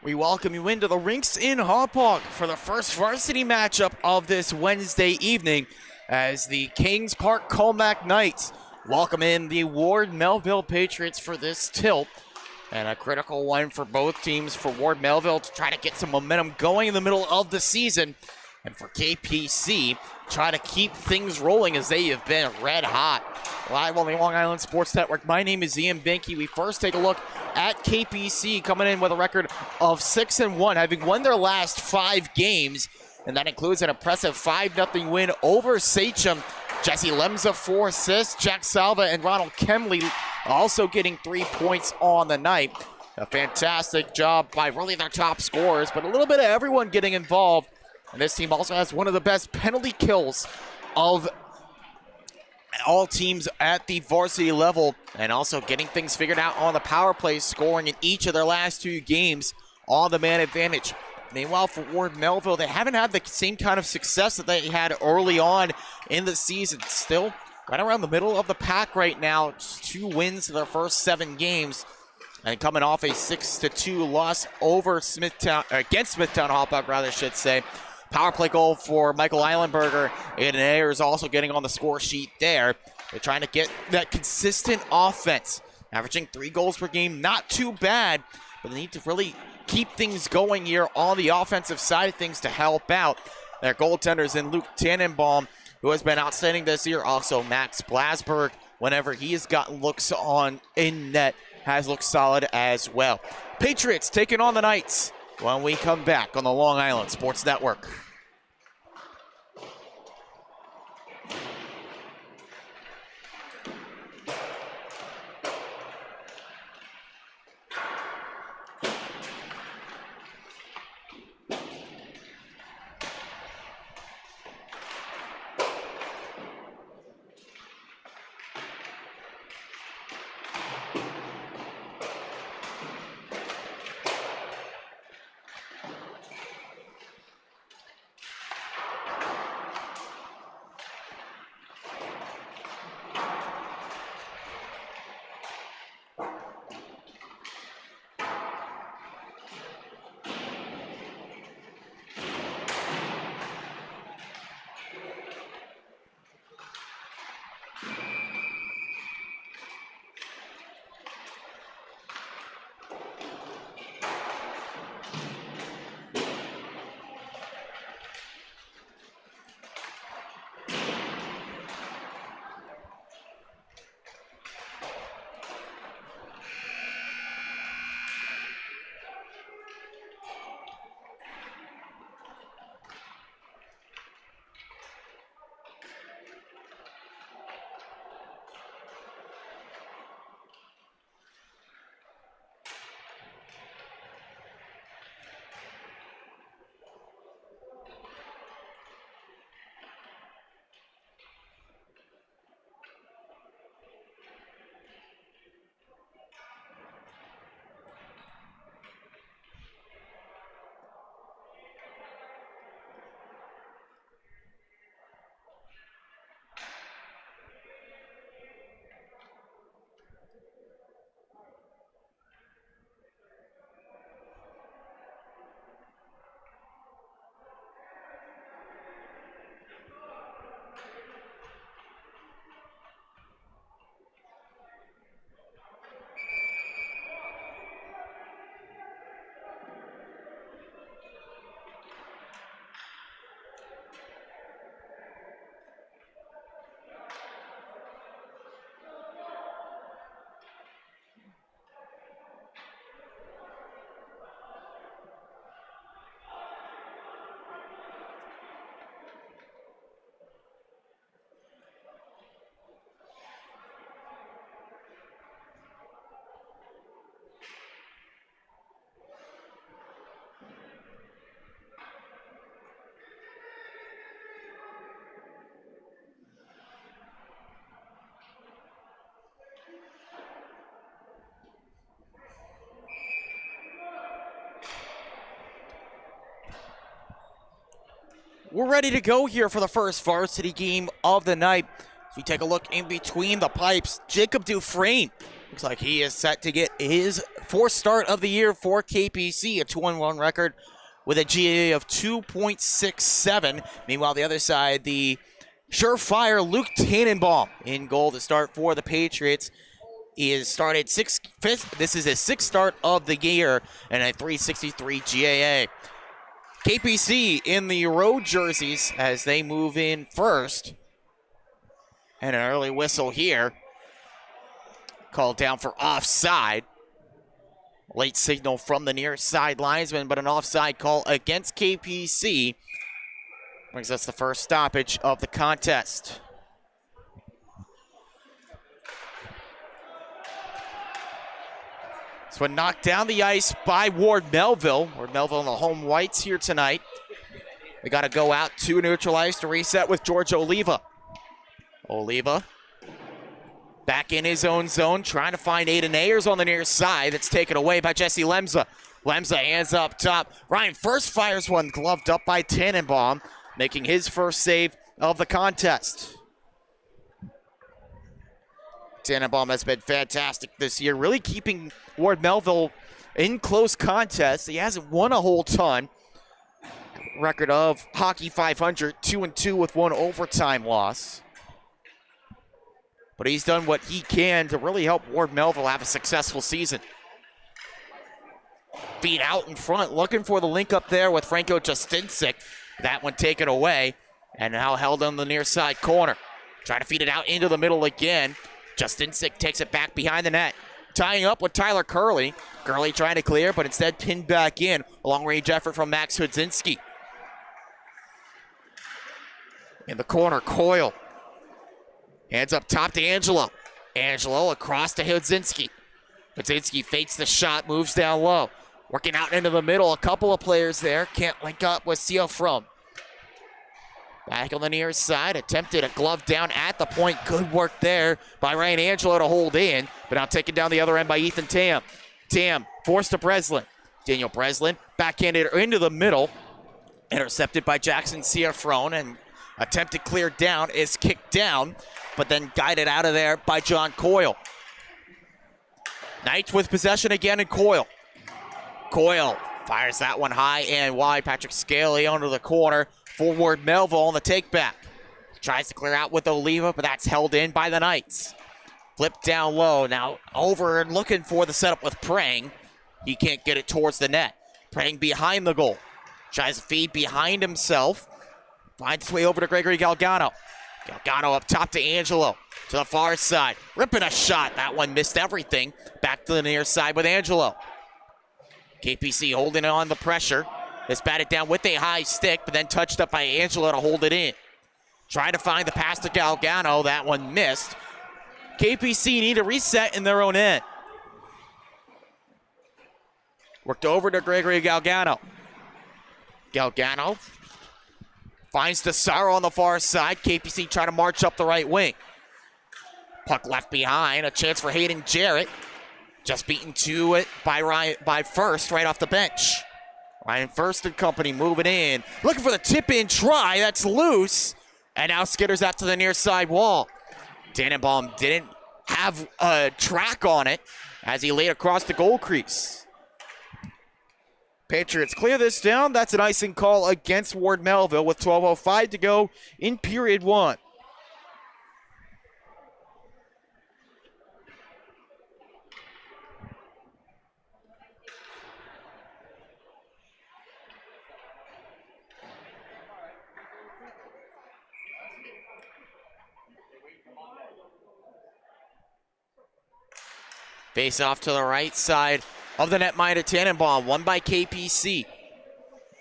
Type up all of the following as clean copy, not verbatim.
We welcome you into the rinks in Hauppauge for the first varsity matchup of this Wednesday evening as the Kings Park Commack Knights welcome in the Ward Melville Patriots for this tilt. And a critical one for both teams, for Ward Melville to try to get some momentum going in the middle of the season, and for KPC try to keep things rolling as they have been red hot. Live on the Long Island Sports Network, my name is Ian Benke. We first take a look at KPC coming in with a record of 6-1, having won their last 5 games, and that includes an impressive 5-0 win over Sachem. Jesse Lemza 4 assists, Jack Salva and Ronald Kemley also getting 3 points on the night. A fantastic job by really their top scorers, but a little bit of everyone getting involved. And this team also has one of the best penalty kills of all teams at the varsity level, and also getting things figured out on the power play, scoring in each of their last 2 games on the man advantage. Meanwhile, for Ward Melville, they haven't had the same kind of success that they had early on in the season. Still right around the middle of the pack right now. Just 2 wins in their first 7 games, and coming off a 6-2 loss over Smithtown, against Smithtown Hauppauge, rather, I should say. Power play goal for Michael Eilenberger. Aiden Ayers also getting on the score sheet there. They're trying to get that consistent offense, averaging 3 goals per game. Not too bad, but they need to really keep things going here on the offensive side of things to help out. Their goaltenders in Luke Tannenbaum, who has been outstanding this year. Also Max Blasberg, whenever he has gotten looks on in net, has looked solid as well. Patriots taking on the Knights when we come back on the Long Island Sports Network. We're ready to go here for the first varsity game of the night. As we take a look in between the pipes, Jacob Dufresne Looks like he is set to get his fourth start of the year for KPC, a 2-1 record with a GAA of 2.67. Meanwhile, the other side, the surefire Luke Tannenbaum in goal to start for the Patriots. He has started fifth. This is his sixth start of the year and a 363 GAA. KPC in the road jerseys as they move in first. And an early whistle here. Called down for offside. Late signal from the near side linesman, but an offside call against KPC brings us the first stoppage of the contest. This one knocked down the ice by Ward Melville. Ward Melville in the home whites here tonight. They got to go out to neutral ice to reset with George Oliva. Oliva back in his own zone, trying to find Aiden Ayers on the near side. That's taken away by Jesse Lemza. Lemza hands up top. Ryan first fires one, gloved up by Tannenbaum, making his first save of the contest. Tannenbaum has been fantastic this year, really keeping Ward Melville in close contests. He hasn't won a whole ton. Record of Hockey 500, 2-2 with one overtime loss. But he's done what he can to really help Ward Melville have a successful season. Feet out in front, looking for the link up there with Franco Justinsik. That one taken away, and now held on the near side corner. Trying to feed it out into the middle again. Justinsik takes it back behind the net. Tying up with Tyler Curley. Curley trying to clear, but instead pinned back in. A long-range effort from Max Hudzinski. In the corner, Coyle. Hands up top to Angelo. Angelo across to Hudzinski. Hudzinski fakes the shot, moves down low. Working out into the middle, a couple of players there. Can't link up with Seal From. Back on the near side, attempted a glove down at the point. Good work there by Ryan Angelo to hold in, but now taken down the other end by Ethan Tam. Tam forced to Breslin. Daniel Breslin backhanded into the middle. Intercepted by Jackson Ciafrone, and attempted clear down is kicked down, but then guided out of there by John Coyle. Knights with possession again, and Coyle. Coyle fires that one high and wide. Patrick Scaly under the corner. Forward Melville on the take back. Tries to clear out with Oliva, but that's held in by the Knights. Flip down low. Now over and looking for the setup with Prang. He can't get it towards the net. Prang behind the goal. Tries to feed behind himself. Finds his way over to Gregory Galgano. Galgano up top to Angelo. To the far side. Ripping a shot. That one missed everything. Back to the near side with Angelo. KPC holding on the pressure. It's batted down with a high stick, but then touched up by Angelo to hold it in. Trying to find the pass to Galgano. That one missed. KPC need a reset in their own end. Worked over to Gregory Galgano. Galgano finds Desaro on the far side. KPC trying to march up the right wing. Puck left behind. A chance for Hayden Jarrett. Just beaten to it by First right off the bench. Ryan First and company moving in. Looking for the tip-in try. That's loose. And now skitters out to the near side wall. Tannenbaum didn't have a track on it as he laid across the goal crease. Patriots clear this down. That's an icing call against Ward Melville with 12:05 to go in period one. Face off to the right side of the netminder Tannenbaum, won by KPC.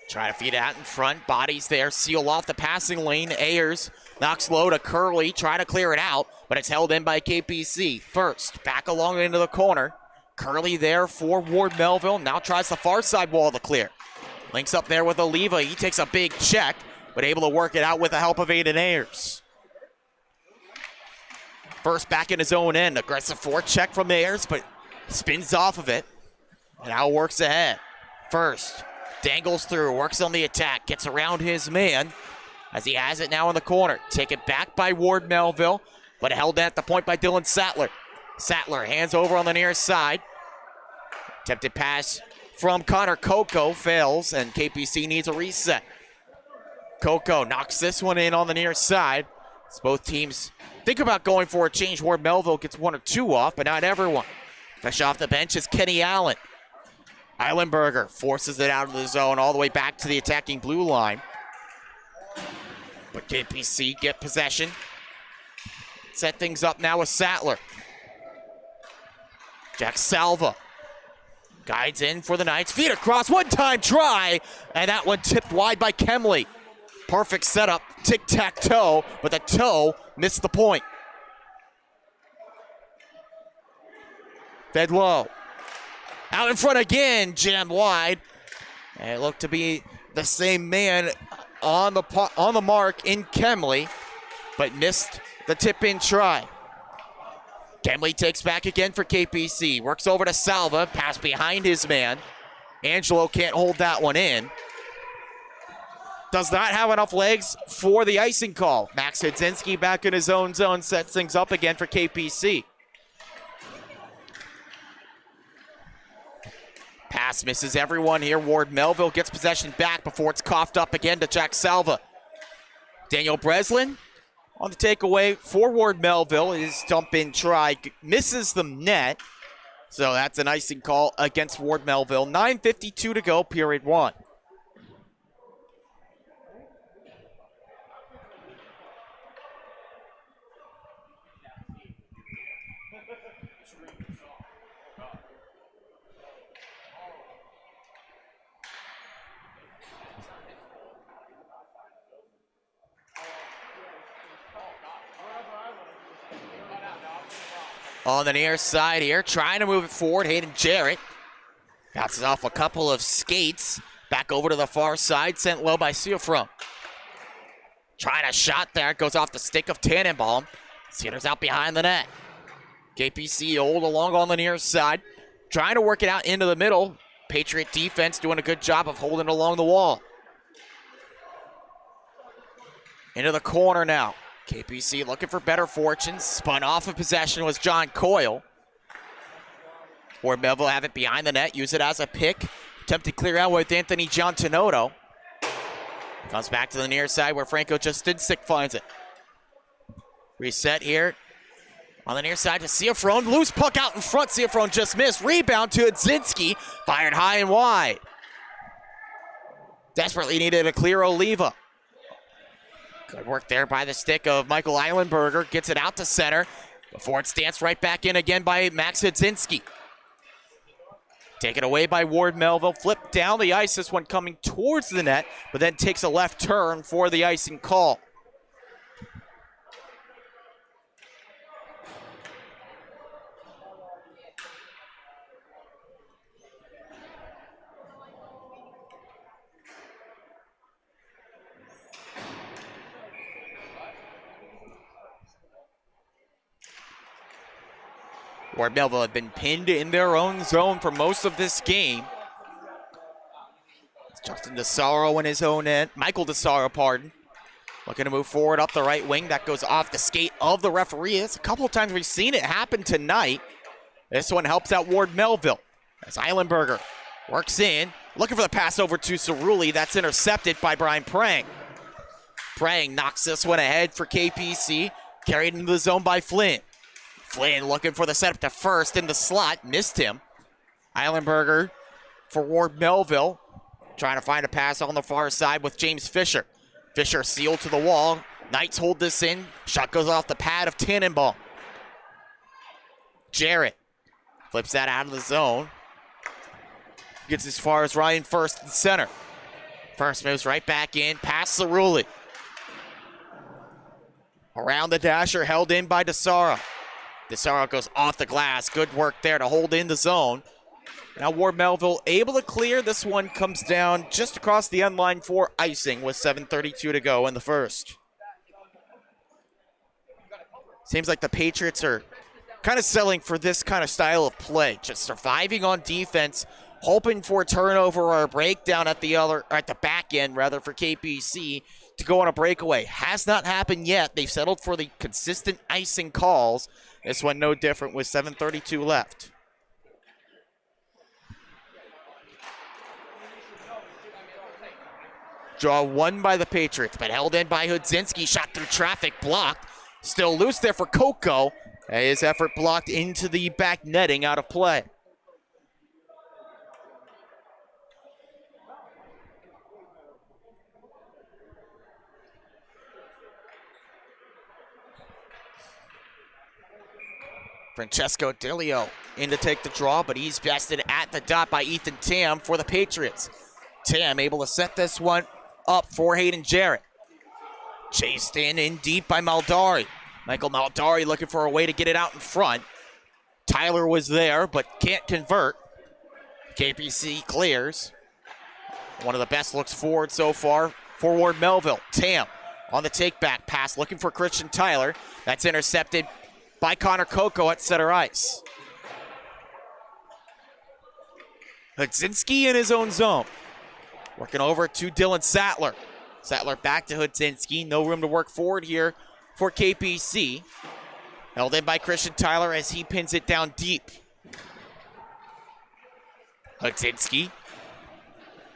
Try to feed it out in front, bodies there, seal off the passing lane. Ayers knocks low to Curley, try to clear it out, but it's held in by KPC. First, back along into the corner. Curley there for Ward Melville, now tries the far side wall to clear. Links up there with Oliva, he takes a big check, but able to work it out with the help of Aiden Ayers. First back in his own end. Aggressive forecheck from Ayers, but spins off of it. And now works ahead. First dangles through, works on the attack, gets around his man as he has it now in the corner. Taken back by Ward Melville, but held at the point by Dylan Sattler. Sattler hands over on the near side. Attempted pass from Connor Coco fails, and KPC needs a reset. Coco knocks this one in on the near side. As both teams think about going for a change where Melville gets one or two off, but not everyone. Fresh off the bench is Kenny Allen. Eilenberger forces it out of the zone all the way back to the attacking blue line. But KPC get possession. Set things up now with Sattler. Jack Salva guides in for the Knights. Feet across, one-time try, and that one tipped wide by Kemley. Perfect setup, tic-tac-toe, but the toe missed the point. Fed low. Out in front again, jammed wide. And it looked to be the same man on the mark in Kemley, but missed the tip-in try. Kemley takes back again for KPC. Works over to Salva, pass behind his man. Angelo can't hold that one in. Does not have enough legs for the icing call. Max Hudzinski back in his own zone, sets things up again for KPC. Pass misses everyone here. Ward Melville gets possession back before it's coughed up again to Jack Salva. Daniel Breslin on the takeaway for Ward Melville. His dump-in try misses the net. So that's an icing call against Ward Melville. 9:52 to go, period one. On the near side here, trying to move it forward, Hayden Jarrett. Bounces off a couple of skates. Back over to the far side, sent low by Seafrom. Trying a shot there, goes off the stick of Tannenbaum. Sealer's out behind the net. KPC hold along on the near side. Trying to work it out into the middle. Patriot defense doing a good job of holding along the wall. Into the corner now. KPC looking for better fortunes. Spun off of possession was John Coyle. Or Melville have it behind the net. Use it as a pick. Attempted clear out with Anthony Giantonotto. Comes back to the near side where Franco Justinsic finds it. Reset here. On the near side to Seafron. Loose puck out in front. Seafron just missed. Rebound to Hudzinski. Fired high and wide. Desperately needed a clear Oliva. Good work there by the stick of Michael Eilenberger. Gets it out to center before it's danced right back in again by Max Hudzinski. Taken away by Ward Melville. Flipped down the ice. This one coming towards the net, but then takes a left turn for the icing call. Ward Melville have been pinned in their own zone for most of this game. It's Justin DeSaro in his own end. Michael DeSaro, pardon. Looking to move forward up the right wing. That goes off the skate of the referee. It's a couple of times we've seen it happen tonight. This one helps out Ward Melville. As Eilenberger works in. Looking for the pass over to Cerulli. That's intercepted by Brian Prang. Prang knocks this one ahead for KPC. Carried into the zone by Flynn. Flynn looking for the setup to first in the slot. Missed him. Eilenberger for Ward Melville. Trying to find a pass on the far side with James Fisher. Fisher sealed to the wall. Knights hold this in. Shot goes off the pad of Tannenbaum. Jarrett flips that out of the zone. Gets as far as Ryan First in center. First moves right back in. Past Cerulli. Around the dasher, held in by DeSaro. DeSaro goes off the glass. Good work there to hold in the zone. Now Ward Melville able to clear. This one comes down just across the end line for icing with 7:32 to go in the first. Seems like the Patriots are kind of selling for this kind of style of play. Just surviving on defense, hoping for a turnover or a breakdown at the back end rather for KPC to go on a breakaway. Has not happened yet. They've settled for the consistent icing calls. This one no different with 7:32 left. Draw won by the Patriots, but held in by Hudzinski. Shot through traffic, blocked. Still loose there for Coco. His effort blocked into the back netting, out of play. Francesco Dilio in to take the draw, but he's bested at the dot by Ethan Tam for the Patriots. Tam able to set this one up for Hayden Jarrett. Chased in deep by Maldari. Michael Maldari looking for a way to get it out in front. Tyler was there, but can't convert. KPC clears. One of the best looks forward so far for Ward Melville. Tam on the take-back pass, looking for Christian Tyler. That's intercepted by Connor Coco at center ice. Hudzinski in his own zone. Working over to Dylan Sattler. Sattler back to Hudzinski. No room to work forward here for KPC. Held in by Christian Tyler as he pins it down deep. Hudzinski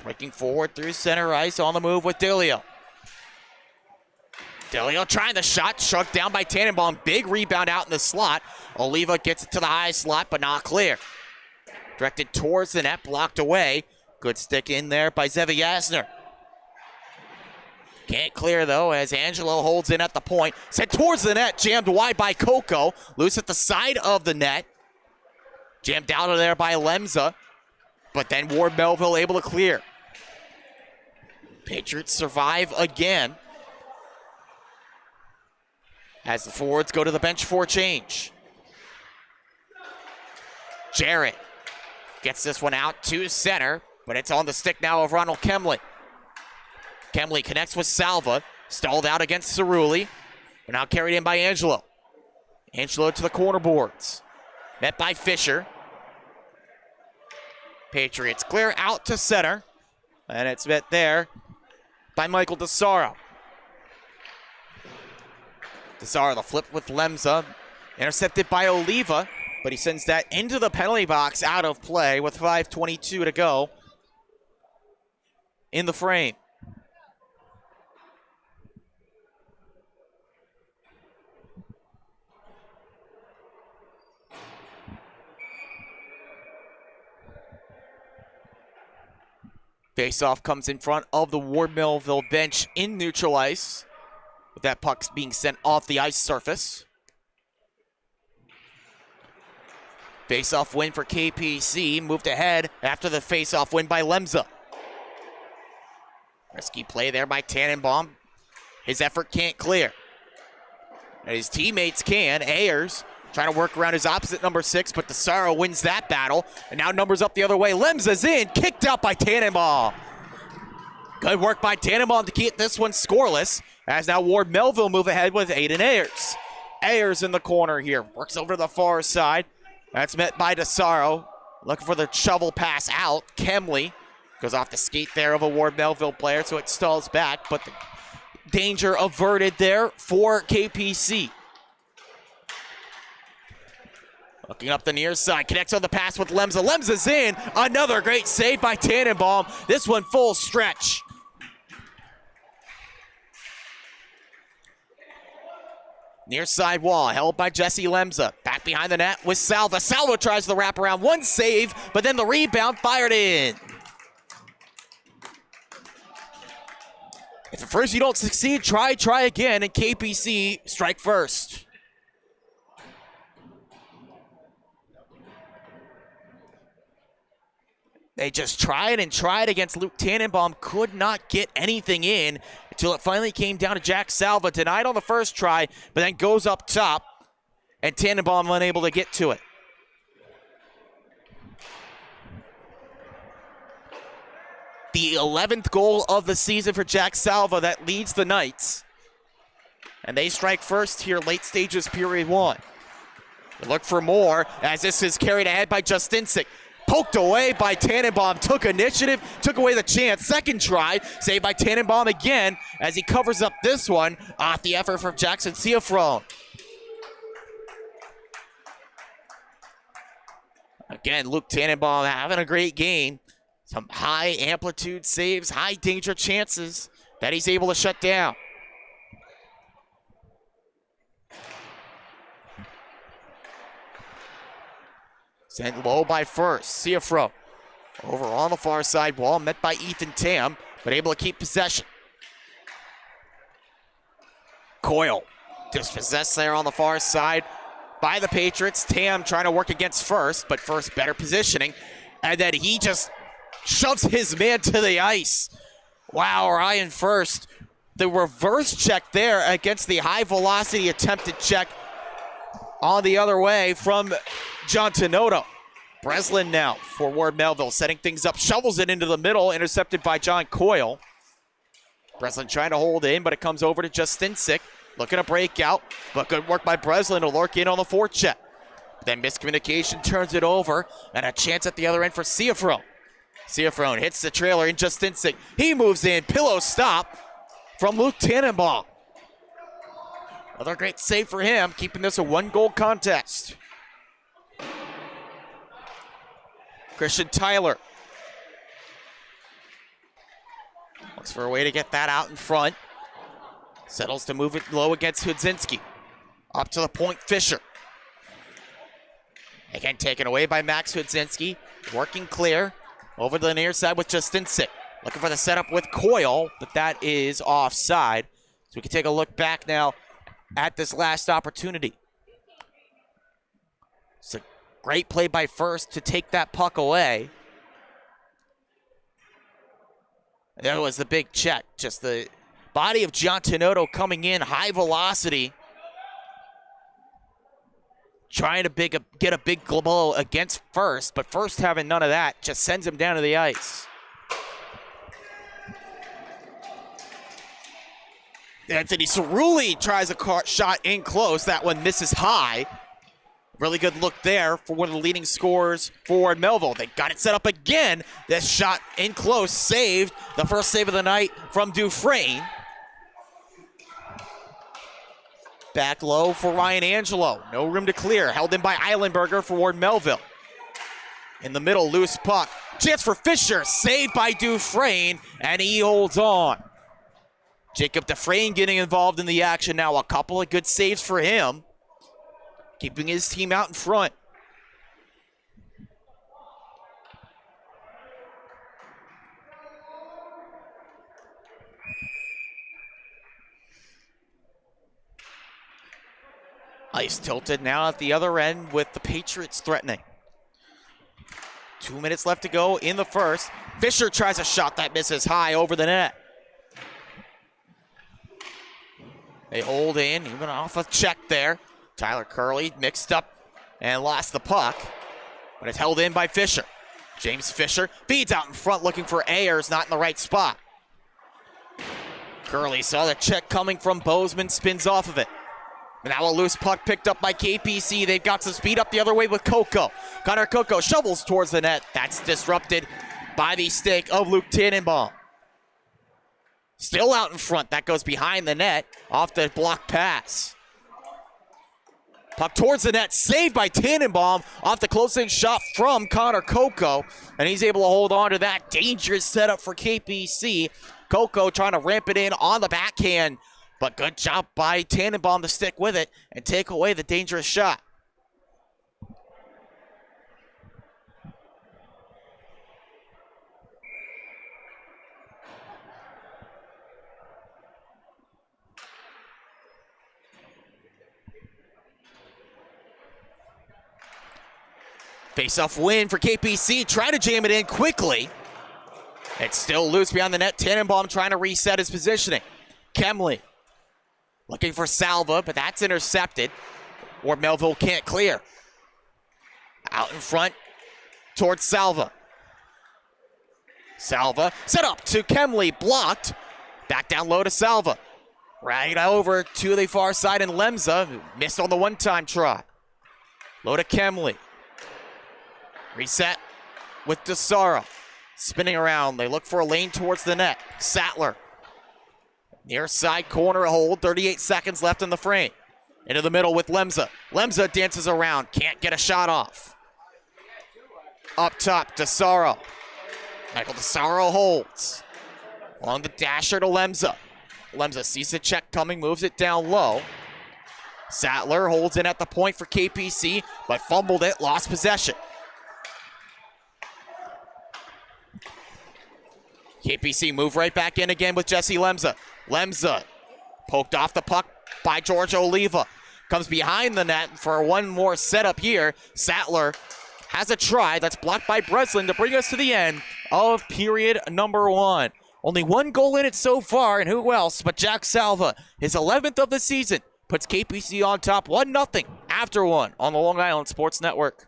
breaking forward through center ice, on the move with Dilio. Dilio trying the shot, shrugged down by Tannenbaum. Big rebound out in the slot. Oliva gets it to the high slot, but not clear. Directed towards the net, blocked away. Good stick in there by Zevi Yasner. Can't clear though as Angelo holds in at the point. Sent towards the net, jammed wide by Coco. Loose at the side of the net. Jammed out of there by Lemza. But then Ward Melville able to clear. Patriots survive again as the forwards go to the bench for a change. Jarrett gets this one out to center, but it's on the stick now of Ronald Kemley. Kemley connects with Salva, stalled out against Cerulli, but now carried in by Angelo. Angelo to the corner boards. Met by Fisher. Patriots clear out to center, and it's met there by Michael DeSaro. DeSaro the flip with Lemza, intercepted by Oliva, but he sends that into the penalty box, out of play with 5:22 to go in the frame. Faceoff comes in front of the Ward Melville bench in neutral ice, with that puck being sent off the ice surface. Faceoff win for KPC, moved ahead after the faceoff win by Lemza. Risky play there by Tannenbaum. His effort can't clear. And his teammates can. Ayers trying to work around his opposite number 6, but DeSaro wins that battle. And now numbers up the other way. Lemza's in, kicked out by Tannenbaum. Good work by Tannenbaum to keep this one scoreless, as now Ward Melville move ahead with Aiden Ayers. Ayers in the corner here, works over to the far side. That's met by DeSaro, looking for the shovel pass out. Kemley goes off the skate there of a Ward Melville player, so it stalls back, but the danger averted there for KPC. Looking up the near side, connects on the pass with Lemza. Lemza's in, another great save by Tannenbaum. This one full stretch. Near side wall, held by Jesse Lemza. Back behind the net with Salva. Salva tries the wraparound, one save, but then the rebound fired in. If at first you don't succeed, try again, and KPC strike first. They just tried and tried against Luke Tannenbaum, could not get anything in until it finally came down to Jack Salva. Denied on the first try, but then goes up top, and Tannenbaum unable to get to it. The 11th goal of the season for Jack Salva that leads the Knights. And they strike first here, late stages, period 1. They look for more as this is carried ahead by Justinsik. Poked away by Tannenbaum, took initiative, took away the chance. Second try, saved by Tannenbaum again as he covers up this one off the effort from Jackson Ciafrone. Again, Luke Tannenbaum having a great game. Some high amplitude saves, high danger chances that he's able to shut down. Sent low by first. Ciafro over on the far side wall, met by Ethan Tam, but able to keep possession. Coyle dispossessed there on the far side by the Patriots. Tam trying to work against First, but First better positioning. And then he just shoves his man to the ice. Wow, Ryan First. The reverse check there against the high velocity attempted check on the other way from John Tenoto. Breslin now for Ward Melville, setting things up, shovels it into the middle, intercepted by John Coyle. Breslin trying to hold in, but it comes over to Justinsik. Looking to break out, but good work by Breslin to lurk in on the forecheck. Then miscommunication turns it over, and a chance at the other end for Ciafro. Ciafro hits the trailer in Justinsik. He moves in, pillow stop from Luke Tannenbaum. Another great save for him, keeping this a one-goal contest. Christian Tyler looks for a way to get that out in front. Settles to move it low against Hudzinski. Up to the point, Fisher. Again, taken away by Max Hudzinski. Working clear. Over to the near side with Justinsik. Looking for the setup with Coyle, but that is offside. So we can take a look back now at this last opportunity. It's a great play by First to take that puck away. There was the big check. Just the body of John Tenoto coming in, high velocity. Trying to get a big blow against First, but First having none of that, just sends him down to the ice. Anthony Cerulli tries a shot in close. That one misses high. Really good look there for one of the leading scorers for Melville. They got it set up again. This shot in close saved. The first save of the night from Dufresne. Back low for Ryan Angelo. No room to clear. Held in by Eilenberger for Ward Melville. In the middle, loose puck. Chance for Fisher. Saved by Dufresne, and he holds on. Jacob Dufresne getting involved in the action now. A couple of good saves for him. Keeping his team out in front. Ice tilted now at the other end with the Patriots threatening. 2 minutes left to go in the first. Fisher tries a shot that misses high over the net. They hold in, even off a check there. Tyler Curley mixed up and lost the puck, but it's held in by Fisher. James Fisher feeds out in front looking for Ayers, not in the right spot. Curley saw the check coming from Bozeman, spins off of it. Now a loose puck picked up by KPC. They've got some speed up the other way with Coco. Connor Coco shovels towards the net. That's disrupted by the stick of Luke Tannenbaum. Still out in front. That goes behind the net off the block pass. Puck towards the net, saved by Tannenbaum off the closing shot from Connor Coco. And he's able to hold on to that dangerous setup for KPC. Coco trying to ramp it in on the backhand. But good job by Tannenbaum to stick with it and take away the dangerous shot. Face-off win for KPC. Try to jam it in quickly. It's still loose beyond the net. Tannenbaum trying to reset his positioning. Kemley looking for Salva, but that's intercepted. Or Melville can't clear. Out in front towards Salva. Salva set up to Kemley, blocked. Back down low to Salva. Right over to the far side, and Lemza who missed on the one-time try. Low to Kemley. Reset with DeSara. Spinning around, they look for a lane towards the net. Sattler. Near side corner hold, 38 seconds left in the frame. Into the middle with Lemza. Lemza dances around, can't get a shot off. Up top, DeSaro. Michael DeSaro holds. Along the dasher to Lemza. Lemza sees the check coming, moves it down low. Sattler holds in at the point for KPC, but fumbled it, lost possession. KPC move right back in again with Jesse Lemza. Lemza poked off the puck by George Oliva. Comes behind the net for one more setup here. Sattler has a try that's blocked by Breslin to bring us to the end of period number 1. Only one goal in it so far, and who else but Jack Salva. His 11th of the season puts KPC on top 1-0 after 1 on the Long Island Sports Network.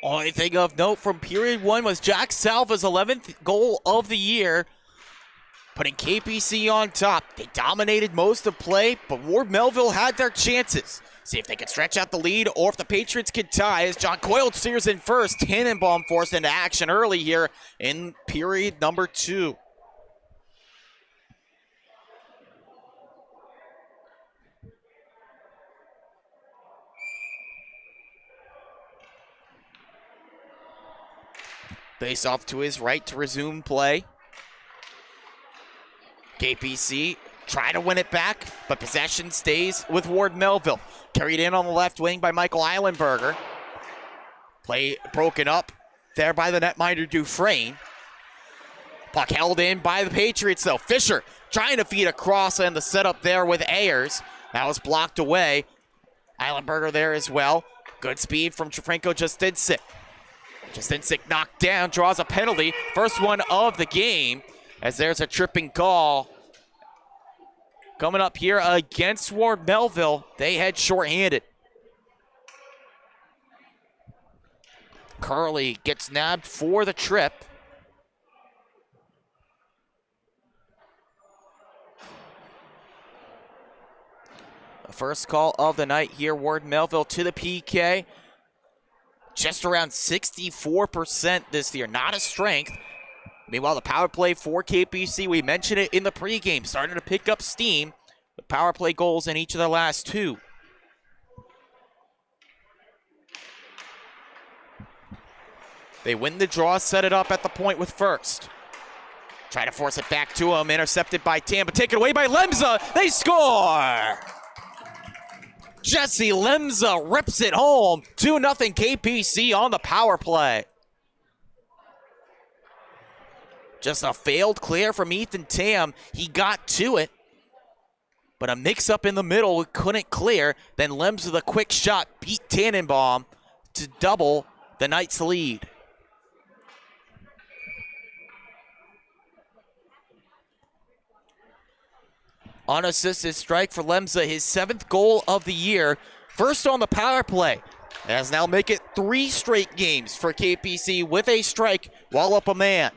Only thing of note from period 1 was Jack Salva's 11th goal of the year, putting KPC on top. They dominated most of play, but Ward Melville had their chances. See if they can stretch out the lead or if the Patriots could tie as John Coyle steers in first. Tannenbaum forced into action early here in period number 2. Face off to his right to resume play. KPC try to win it back, but possession stays with Ward Melville. Carried in on the left wing by Michael Eilenberger. Play broken up there by the netminder Dufresne. Puck held in by the Patriots though. Fisher trying to feed across and the setup there with Ayers. That was blocked away. Eilenberger there as well. Good speed from Trefrenko Justinsik. Justinsik knocked down, draws a penalty. First one of the game, as there's a tripping call coming up here against Ward Melville. They head shorthanded. Curley gets nabbed for the trip. The first call of the night here, Ward Melville to the PK. Just around 64% this year, not a strength. Meanwhile, the power play for KPC, we mentioned it in the pregame, starting to pick up steam. The power play goals in each of their last 2. They win the draw, set it up at the point with first. Try to force it back to him, intercepted by Tam, but taken away by Lemza. They score! Jesse Lemza rips it home. 2-0 KPC on the power play. Just a failed clear from Ethan Tam. He got to it, but a mix-up in the middle couldn't clear. Then Lemza, the quick shot, beat Tannenbaum to double the Knights' lead. Unassisted strike for Lemza, his 7th goal of the year. First on the power play. As now make it 3 straight games for KPC with a strike while up a man.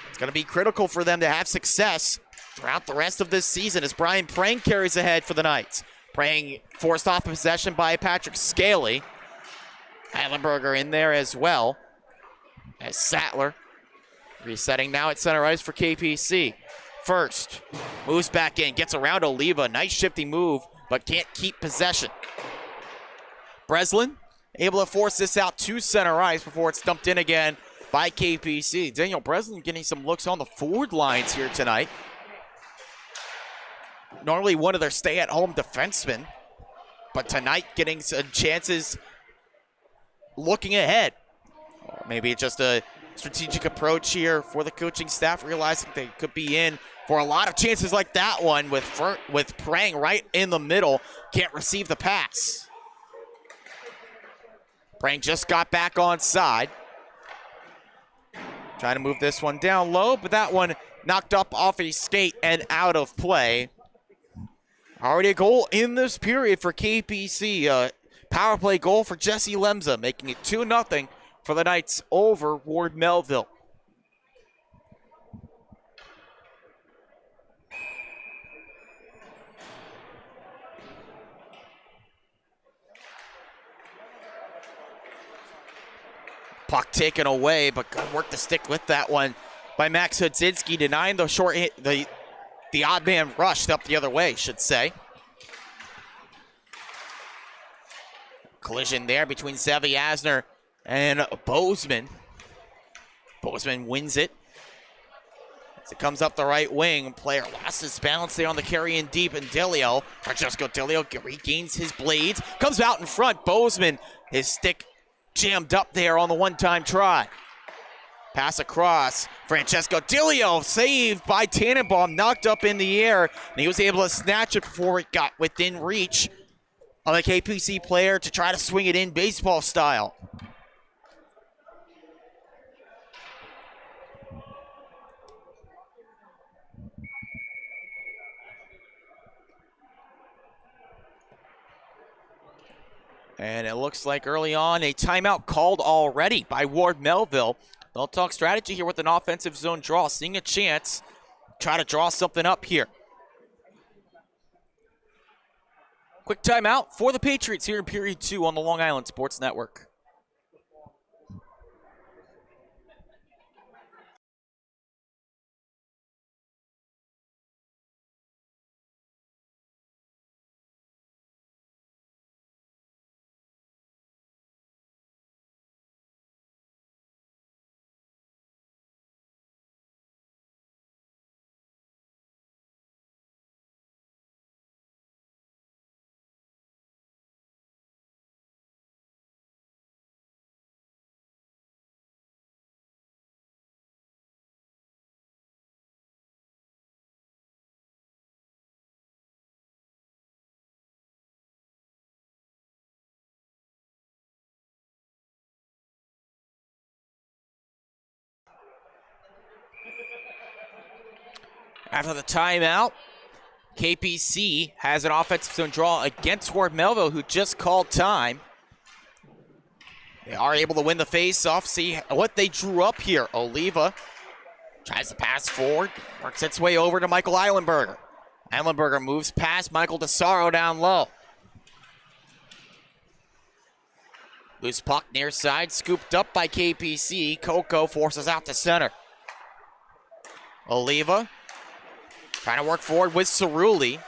It's going to be critical for them to have success throughout the rest of this season as Brian Prang carries ahead for the Knights. Prang forced off possession by Patrick Scaly. Eilenberger in there as well. As Sattler resetting now at center ice for KPC. first. Moves back in, gets around Oliva. Nice shifty move, but can't keep possession. Breslin able to force this out to center ice before it's dumped in again by KPC. Daniel Breslin getting some looks on the forward lines here tonight. Normally one of their stay-at-home defensemen, but tonight getting some chances looking ahead. Maybe it's just a strategic approach here for the coaching staff, realizing they could be in for a lot of chances like that one with Prang right in the middle. Can't receive the pass. Prang just got back on side. Trying to move this one down low, but that one knocked up off a skate and out of play. Already a goal in this period for KPC. Power play goal for Jesse Lemza, making it 2-0 for the Knights over Ward Melville. Puck taken away, but good work to stick with that one by Max Hudzinski, denying the short hit, the odd man rushed up the other way, should say. Collision there between Zevi Asner and Bozeman. Bozeman wins it. As it comes up the right wing, player lost his balance there on the carry in deep, and Delio, Francesco Delio regains his blades, comes out in front. Bozeman, his stick jammed up there on the one-time try. Pass across, Francesco Delio saved by Tannenbaum, knocked up in the air, and he was able to snatch it before it got within reach of the KPC player to try to swing it in baseball style. And it looks like early on a timeout called already by Ward Melville. They'll talk strategy here with an offensive zone draw, seeing a chance, try to draw something up here. Quick timeout for the Patriots here in period 2 on the Long Island Sports Network. After the timeout, KPC has an offensive zone draw against Ward Melville, who just called time. They are able to win the face-off. See what they drew up here. Oliva tries to pass forward, works its way over to Michael Eilenberger. Eilenberger moves past Michael DeSaro down low. Loose puck near side, scooped up by KPC. Coco forces out to center. Oliva trying to work forward with Cerulli.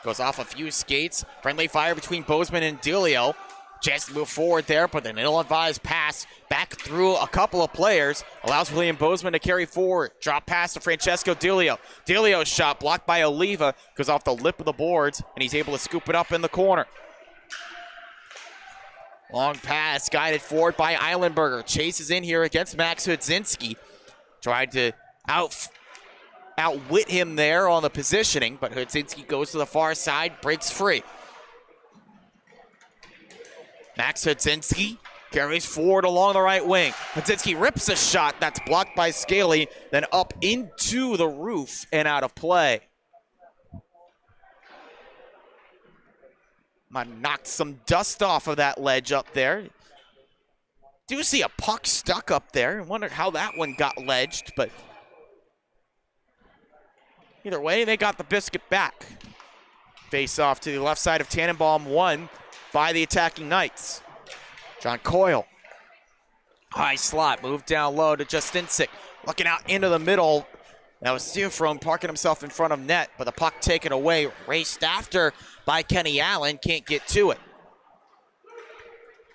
Goes off a few skates. Friendly fire between Bozeman and Delio. Chance to move forward there, but an ill-advised pass back through a couple of players. Allows William Bozeman to carry forward. Drop pass to Francesco Delio. Delio's shot blocked by Oliva. Goes off the lip of the boards, and he's able to scoop it up in the corner. Long pass guided forward by Eilenberger. Chases in here against Max Hudzinski. Tried to outwit him there on the positioning, but Hudzinski goes to the far side, breaks free. Max Hudzinski carries forward along the right wing. Hudzinski rips a shot that's blocked by Scaly, then up into the roof and out of play. Might have knocked some dust off of that ledge up there. Do see a puck stuck up there. I wonder how that one got ledged, but either way, they got the biscuit back. Face off to the left side of Tannenbaum, won by the attacking Knights. John Coyle. High slot, moved down low to Justinsik. Looking out into the middle. That was Steelfrone parking himself in front of net, but the puck taken away, raced after by Kenny Allen, can't get to it.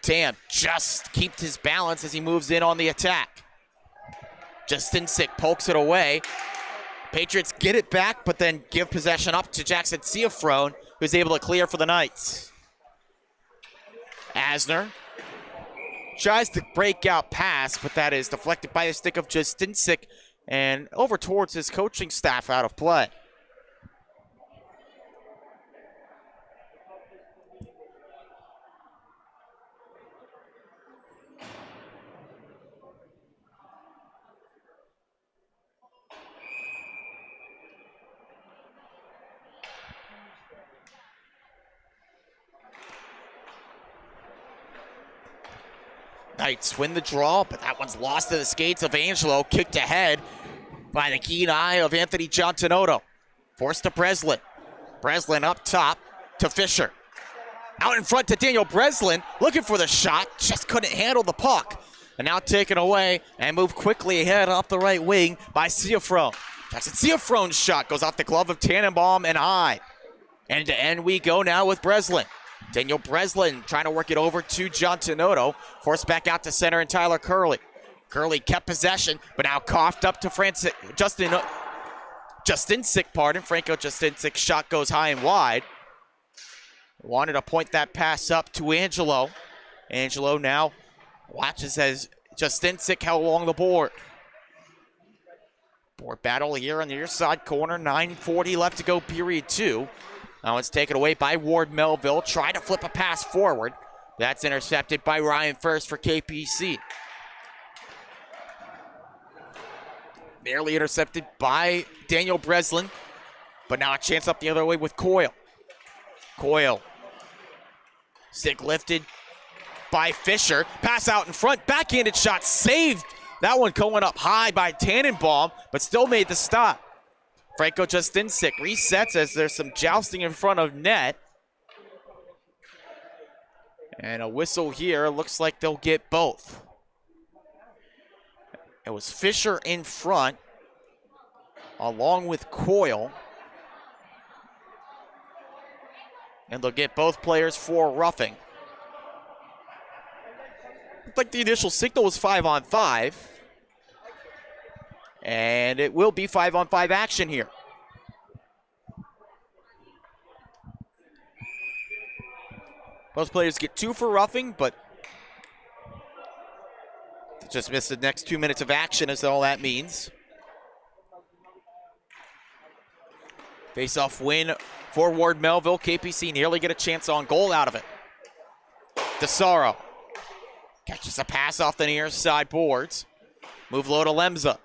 Tam just keeps his balance as he moves in on the attack. Justinsik pokes it away. Patriots get it back, but then give possession up to Jackson Steelfrone, who's able to clear for the Knights. Asner tries to break out pass, but that is deflected by the stick of Justinsik and over towards his coaching staff out of play. Knights win the draw, but that one's lost to the skates of Angelo, kicked ahead by the keen eye of Anthony Giantinotto. Forced to Breslin. Breslin up top to Fisher. Out in front to Daniel Breslin, looking for the shot, just couldn't handle the puck. And now taken away and moved quickly ahead up the right wing by Steelfrone. Jackson Steelfrone's shot goes off the glove of Tannenbaum and Hyde. End to end we go now with Breslin. Daniel Breslin trying to work it over to Giantinotto. Forced back out to center and Tyler Curley. Curley kept possession, but now coughed up to Justinsik, Franco Justinsik's shot goes high and wide. Wanted to point that pass up to Angelo. Angelo now watches as Justinsik held along the board. Board battle here on the near side corner. 9:40 left to go, period 2. Now it's taken away by Ward Melville. Try to flip a pass forward. That's intercepted by Ryan First for KPC. Barely intercepted by Daniel Breslin. But now a chance up the other way with Coyle. Coyle. Stick lifted by Fisher. Pass out in front. Backhanded shot saved. That one going up high by Tannenbaum, but still made the stop. Franco Justinsik resets as there's some jousting in front of net. And a whistle here. Looks like they'll get both. It was Fisher in front, along with Coyle. And they'll get both players for roughing. Looked like the initial signal was 5-on-5. And it will be 5-on-5 action here. Both players get 2 for roughing, but just missed the next 2 minutes of action is all that means. Face-off win for Ward Melville. KPC nearly get a chance on goal out of it. DeSaro catches a pass off the near side boards. Move low to Lemza.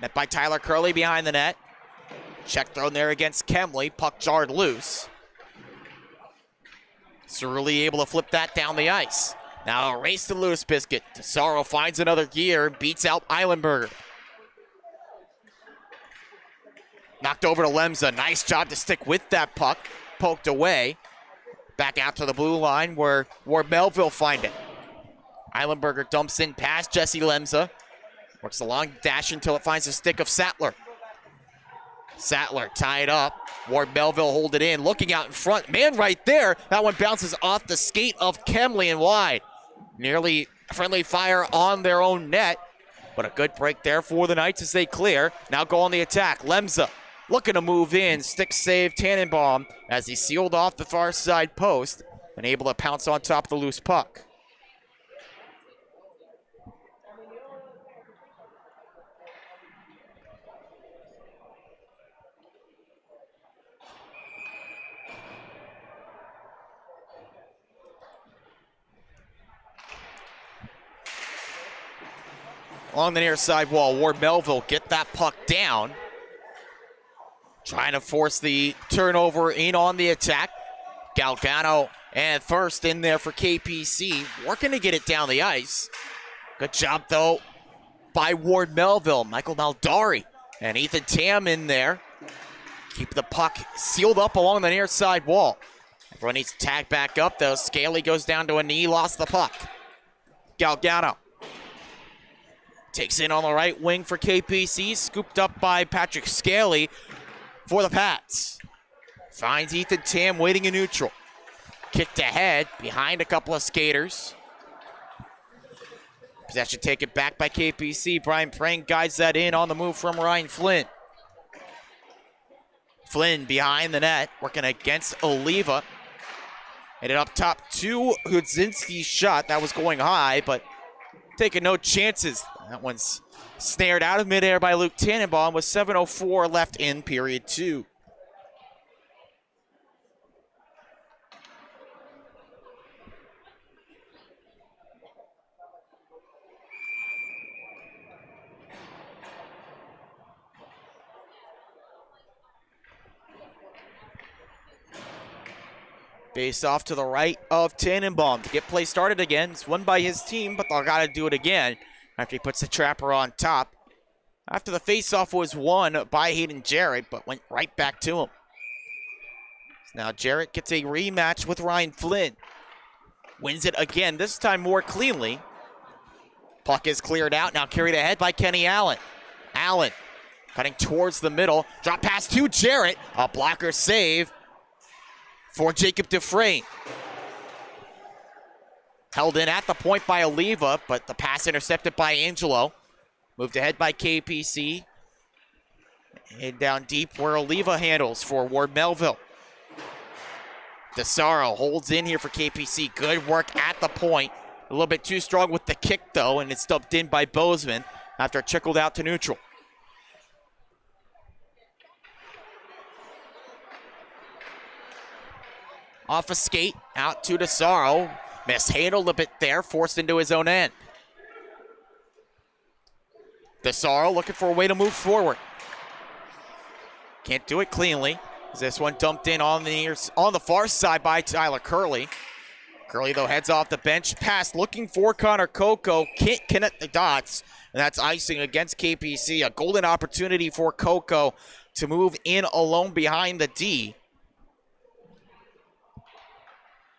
Net by Tyler Curley behind the net. Check thrown there against Kemley. Puck jarred loose. Cerulli able to flip that down the ice. Now a race to Loose Biscuit. DeSaro finds another gear and beats out Eilenberger. Knocked over to Lemza. Nice job to stick with that puck. Poked away. Back out to the blue line where Melville find it. Eilenberger dumps in past Jesse Lemza. Works the long dash until it finds the stick of Sattler. Sattler tied up. Ward Melville hold it in. Looking out in front. Man right there. That one bounces off the skate of Kemley and wide. Nearly friendly fire on their own net. But a good break there for the Knights as they clear. Now go on the attack. Lemza looking to move in. Stick save Tannenbaum as he sealed off the far side post and able to pounce on top of the loose puck. Along the near side wall, Ward Melville get that puck down. Trying to force the turnover in on the attack. Galgano and First in there for KPC. Working to get it down the ice. Good job, though, by Ward Melville. Michael Naldari and Ethan Tam in there. Keep the puck sealed up along the near side wall. Everyone needs to tag back up, though. Scaly goes down to a knee, lost the puck. Galgano. Takes in on the right wing for KPC, scooped up by Patrick Scaley for the Pats. Finds Ethan Tam waiting in neutral. Kicked ahead, behind a couple of skaters. Possession taken back by KPC. Brian Prang guides that in on the move from Ryan Flynn. Flynn behind the net, working against Oliva. Headed up top to Hudzinski's shot. That was going high, but taking no chances. That one's snared out of midair by Luke Tannenbaum with 7:04 left in period 2. Face off to the right of Tannenbaum to get play started again. It's won by his team, but they'll got to do it again after he puts the trapper on top. After the face-off was won by Hayden Jarrett, but went right back to him. Now Jarrett gets a rematch with Ryan Flynn. Wins it again, this time more cleanly. Puck is cleared out, now carried ahead by Kenny Allen. Allen cutting towards the middle. Drop pass to Jarrett. A blocker save for Jacob Dufresne. Held in at the point by Oliva, but the pass intercepted by Angelo. Moved ahead by KPC. And down deep where Oliva handles for Ward Melville. DeSaro holds in here for KPC. Good work at the point. A little bit too strong with the kick, though, and it's dumped in by Bozeman after it trickled out to neutral. Off a skate, out to DeSaro. Mishandled a bit there, forced into his own end. DeSaro looking for a way to move forward. Can't do it cleanly. This one dumped in on the far side by Tyler Curley. Curley, though, heads off the bench. Pass looking for Connor Coco. Can't connect the dots. And that's icing against KPC. A golden opportunity for Coco to move in alone behind the D.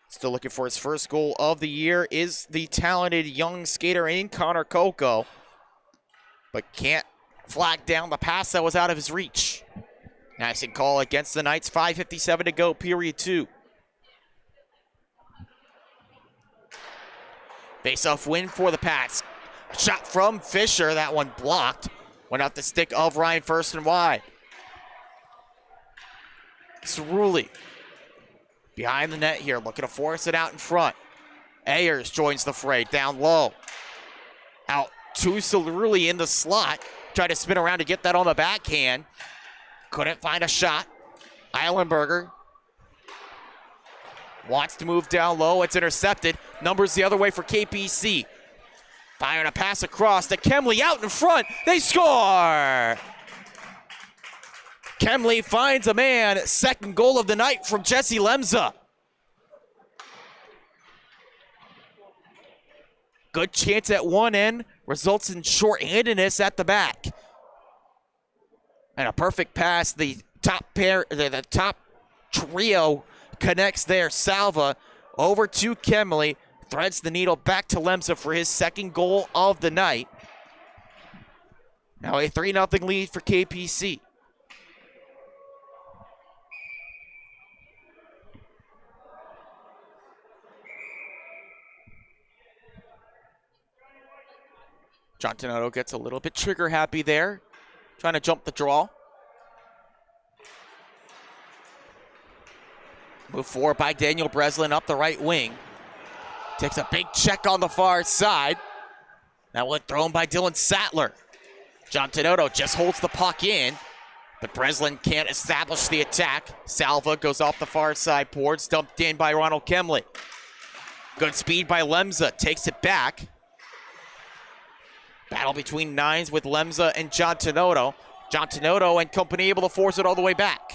Still looking for his first goal of the year is the talented young skater in Connor Coco. But can't flag down the pass that was out of his reach. Icing call against the Knights. 5:57 to go, period 2. Face-off win for the Pats. Shot from Fisher. That one blocked. Went off the stick of Ryan first and wide. Cerulli behind the net here, looking to force it out in front. Ayers joins the fray, down low. Out to Cerulli in the slot. Tried to spin around to get that on the backhand. Couldn't find a shot. Eilenberger wants to move down low. It's intercepted. Numbers the other way for KPC. Firing a pass across to Kemley out in front. They score! Kemley finds a man. Second goal of the night from Jesse Lemza. Good chance at one end. Results in shorthandedness at the back. And a perfect pass. The top pair, the top trio connects there. Salva over to Kemley. Threads the needle back to Lemza for his second goal of the night. Now a 3-0 lead for KPC. John Tenoto gets a little bit trigger happy there. Trying to jump the draw. Move forward by Daniel Breslin up the right wing. Takes a big check on the far side. That one thrown by Dylan Sattler. John Tenoto just holds the puck in, but Breslin can't establish the attack. Salva goes off the far side boards, dumped in by Ronald Kemley. Good speed by Lemza, takes it back. Battle between nines with Lemza and John Tenoto. John Tenoto and company able to force it all the way back.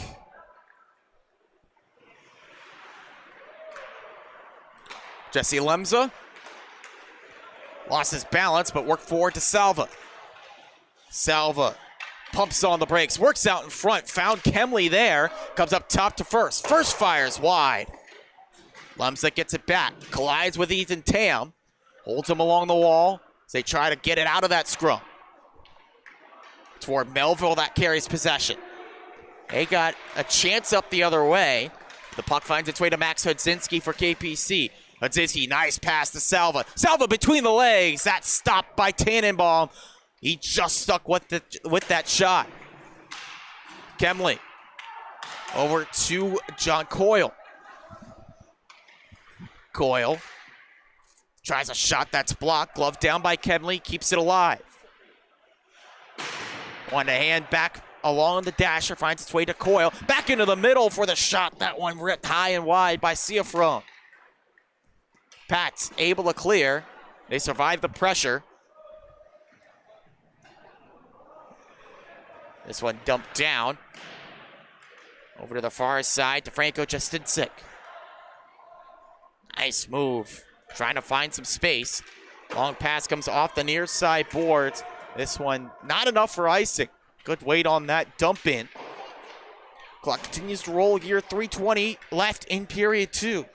Jesse Lemza lost his balance, but worked forward to Salva. Salva pumps on the brakes, works out in front, found Kemley there, comes up top to first. First fires wide. Lemza gets it back, collides with Ethan Tam, holds him along the wall as they try to get it out of that scrum. toward Melville that carries possession. They got a chance up the other way. The puck finds its way to Max Hudzinski for KPC. Hudzinski, nice pass to Salva. Salva between the legs. That's stopped by Tannenbaum. He just stuck with that shot. Kemley over to John Coyle. Coyle tries a shot that's blocked. Glove down by Kemley. Keeps it alive. One to hand back along the dasher. Finds its way to Coyle. Back into the middle for the shot. That one ripped high and wide by Ciafron. Pats able to clear. They survive the pressure. This one dumped down. Over to the far side to Franco Justinsik. Nice move. Trying to find some space. Long pass comes off the near side boards. This one not enough for icing. Good weight on that dump in. Clock continues to roll here. 3:20 left in period 2.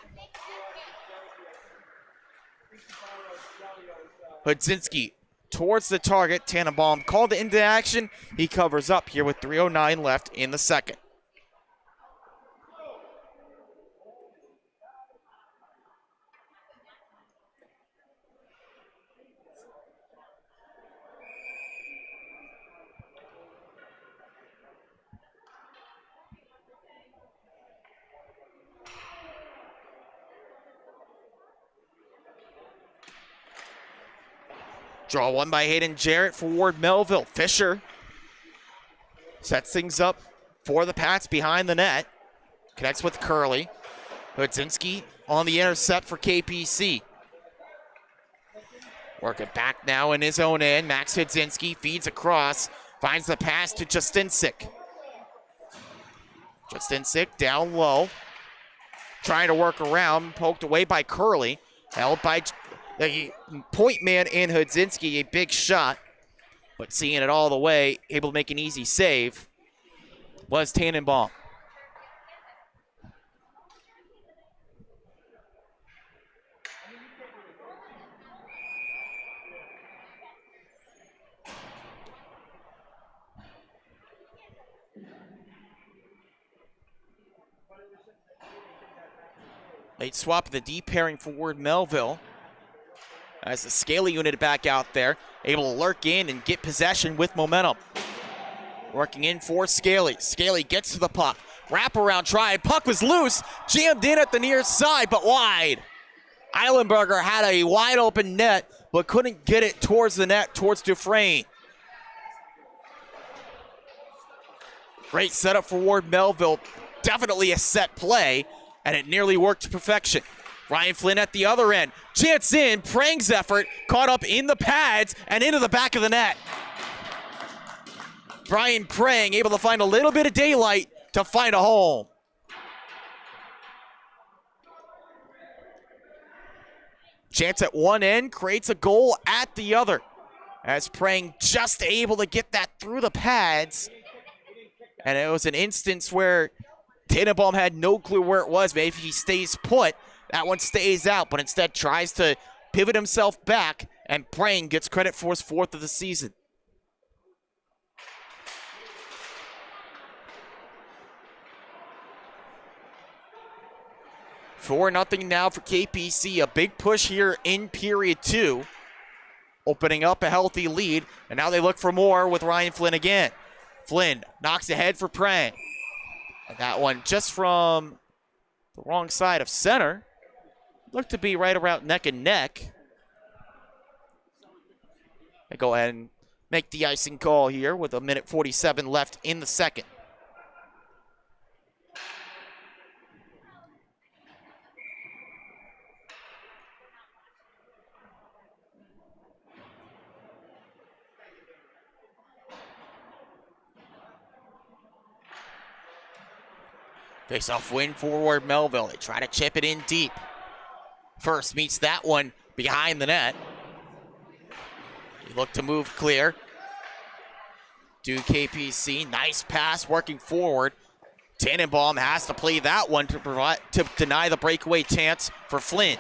Hudzinski towards the target. Tannenbaum called into action. He covers up here with 3:09 left in the second. Draw one by Hayden Jarrett for Ward Melville. Fisher sets things up for the Pats behind the net. Connects with Curley. Hudzinski on the intercept for KPC. Working back now in his own end. Max Hudzinski feeds across. Finds the pass to Justinsik. Justinsik down low. Trying to work around. Poked away by Curley. Held by the point man in Hudzinski, a big shot, but seeing it all the way, able to make an easy save, was Tannenbaum. Late swap, the D pairing for Ward Melville. As the Scaly unit back out there, able to lurk in and get possession with momentum. Working in for Scaly. Scaly gets to the puck. Wraparound try. Puck was loose. Jammed in at the near side, but wide. Eilenberger had a wide open net, but couldn't get it towards the net, towards Dufresne. Great setup for Ward Melville. Definitely a set play, and it nearly worked to perfection. Ryan Flynn at the other end. Chance in. Prang's effort caught up in the pads and into the back of the net. Brian Prang able to find a little bit of daylight to find a home. Chance at one end creates a goal at the other. As Prang just able to get that through the pads. And it was an instance where Tannenbaum had no clue where it was. Maybe if he stays put, that one stays out, but instead tries to pivot himself back, and Prang gets credit for his 4th of the season. Four nothing now for KPC. A big push here in period 2. Opening up a healthy lead, and now they look for more with Ryan Flynn again. Flynn knocks ahead for Prang. And that one just from the wrong side of center. Looked to be right around neck and neck. They go ahead and make the icing call here with 1:47 left in the second. Face-off win forward Melville. They try to chip it in deep. First meets that one behind the net. They look to move clear. To KPC. Nice pass working forward. Tannenbaum has to play that one to deny the breakaway chance for Flynn.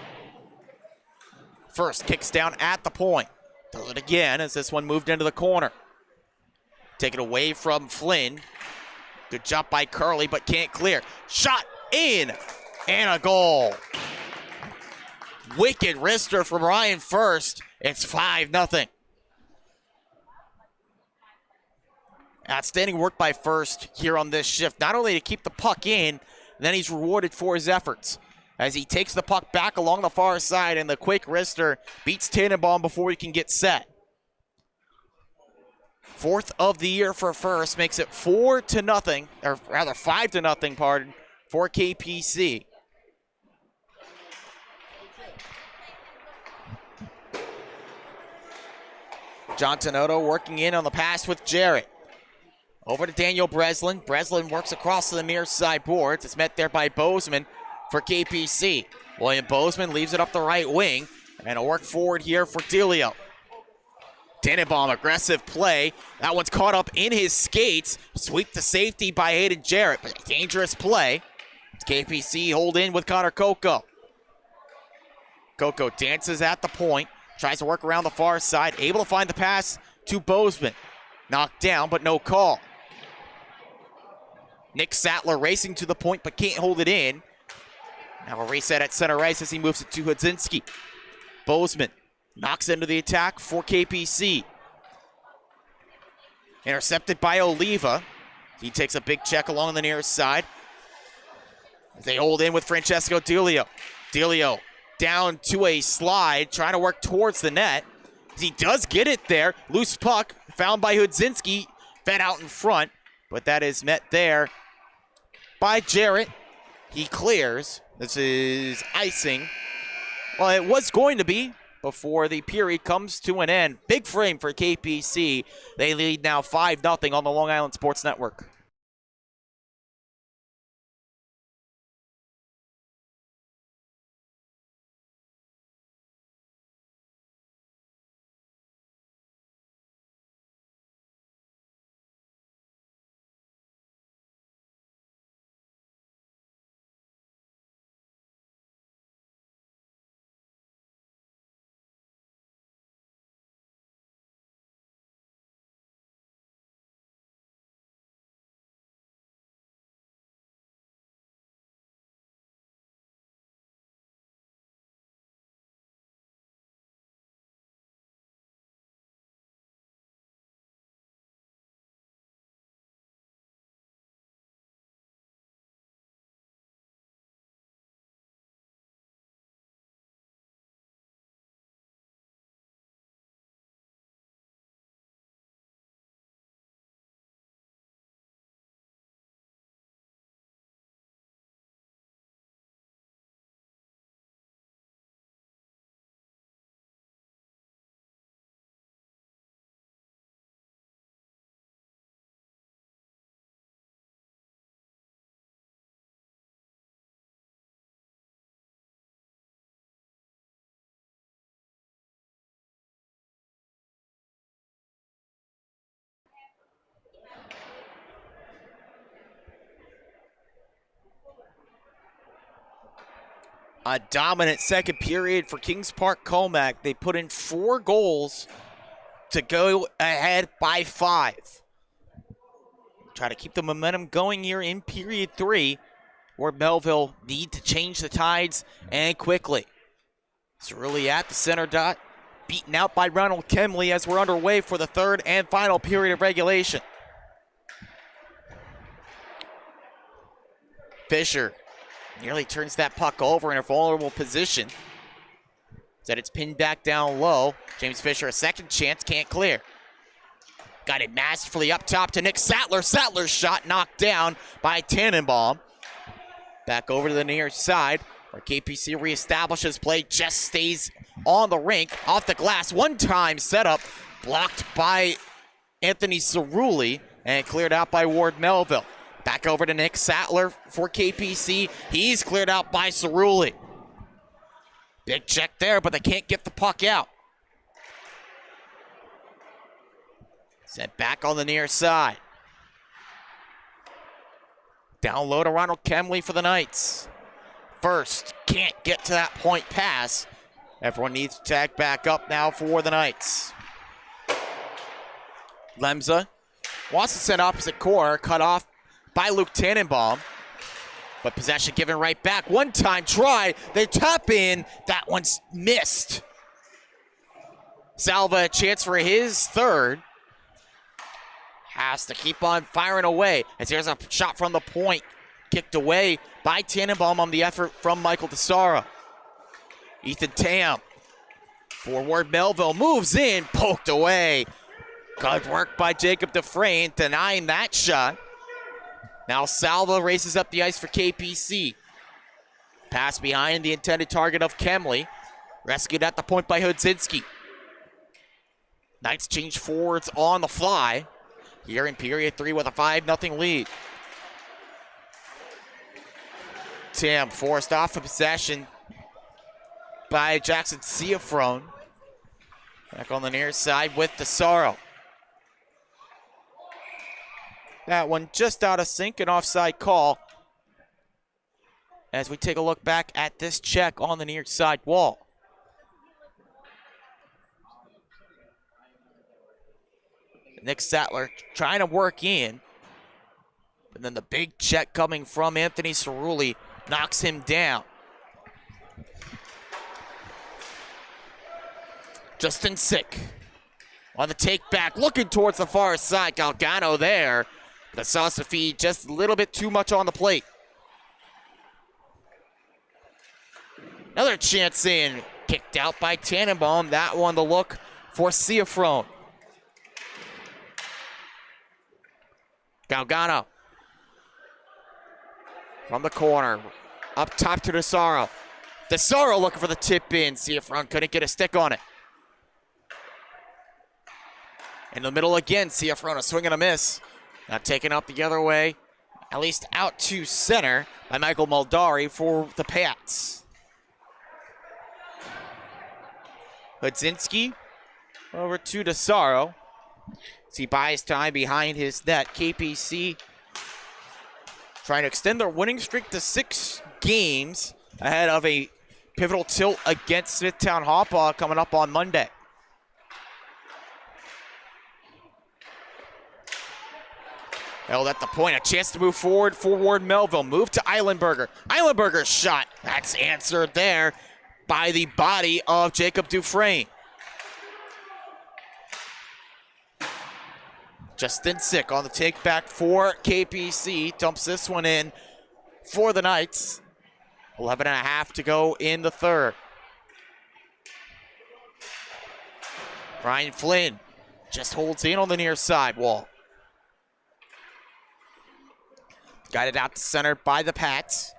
First kicks down at the point. Does it again as this one moved into the corner. Take it away from Flynn. Good job by Curley, but can't clear. Shot in, and a goal. Wicked wrister from Ryan First. It's 5-0. Outstanding work by First here on this shift. Not only to keep the puck in, then he's rewarded for his efforts as he takes the puck back along the far side, and the quick wrister beats Tannenbaum before he can get set. Fourth of the year for First, makes it 4-0, or rather 5-0, pardon, for KPC. John Tenoto working in on the pass with Jarrett. Over to Daniel Breslin. Breslin works across to the near side boards. It's met there by Bozeman for KPC. William Bozeman leaves it up the right wing, and a work forward here for Delio. Tannenbaum, aggressive play. That one's caught up in his skates. Sweep to safety by Hayden Jarrett, but a dangerous play. It's KPC hold in with Connor Coco. Coco dances at the point, tries to work around the far side, able to find the pass to Bozeman. Knocked down, but no call. Nick Sattler racing to the point, but can't hold it in. Now a reset at center ice as he moves it to Hudzinski. Bozeman knocks into the attack for KPC. Intercepted by Oliva. He takes a big check along the near side. They hold in with Francesco Delio. Delio down to a slide, trying to work towards the net. He does get it there. Loose puck found by Hudzinski, fed out in front, but that is met there by Jarrett. He clears. This is icing. Well, it was going to be before the period comes to an end. Big frame for KPC. They lead now 5-0 on the Long Island Sports Network. A dominant second period for Kings Park Commack. They put in 4 goals to go ahead by 5. Try to keep the momentum going here in period 3, where Melville need to change the tides and quickly. Cerulli at the center dot, beaten out by Ronald Kemley as we're underway for the third and final period of regulation. Fisher nearly turns that puck over in a vulnerable position. Said it's pinned back down low. James Fisher, a second chance, can't clear. Got it masterfully up top to Nick Sattler. Sattler's shot knocked down by Tannenbaum. Back over to the near side, where KPC reestablishes play. Just stays on the rink, off the glass. One-time setup, blocked by Anthony Cerulli, and cleared out by Ward Melville. Back over to Nick Sattler for KPC. He's cleared out by Cerulli. Big check there, but they can't get the puck out. Set back on the near side. Down low to Ronald Kemley for the Knights. First, can't get to that point pass. Everyone needs to tag back up now for the Knights. Lemza Wants to send opposite corner, cut off by Luke Tannenbaum. But possession given right back. One time try, they tap in. That one's missed. Salva a chance for his third. Has to keep on firing away as here's a shot from the point. Kicked away by Tannenbaum on the effort from Michael DeSara. Ethan Tam. Forward Melville moves in, poked away. Good work by Jacob Dufresne, denying that shot. Now Salva races up the ice for KPC. Pass behind the intended target of Kemley. Rescued at the point by Hudzinski. Knights change forwards on the fly. Here in period 3 with a 5-0 lead. Tam forced off the possession by Jackson Ciafrone. Back on the near side with DeSaro. That one just out of sync, an offside call. As we take a look back at this check on the near side wall. Nick Sattler trying to work in. But then the big check coming from Anthony Cerulli knocks him down. Justin Sick on the take back, looking towards the far side. Galgano there. The sauce to feed just a little bit too much on the plate. Another chance in. Kicked out by Tannenbaum. That one the look for Ciafrone. Galgano. From the corner. Up top to DeSaro. DeSaro looking for the tip in. Ciafrone couldn't get a stick on it. In the middle again, Ciafrone a swing and a miss. Now taken up the other way, at least out to center by Michael Muldari for the Pats. Hudzinski over to DeSaro. As he buys time behind his net. KPC trying to extend their winning streak to 6 games ahead of a pivotal tilt against Smithtown Hauppauge coming up on Monday. Held at the point, a chance to move forward. Forward Melville, move to Eilenberger. Eilenberger's shot, that's answered there by the body of Jacob Dufresne. Justin Sick on the take back for KPC, dumps this one in for the Knights. 11.5 to go in the third. Ryan Flynn just holds in on the near side wall. Guided out to center by the Pats.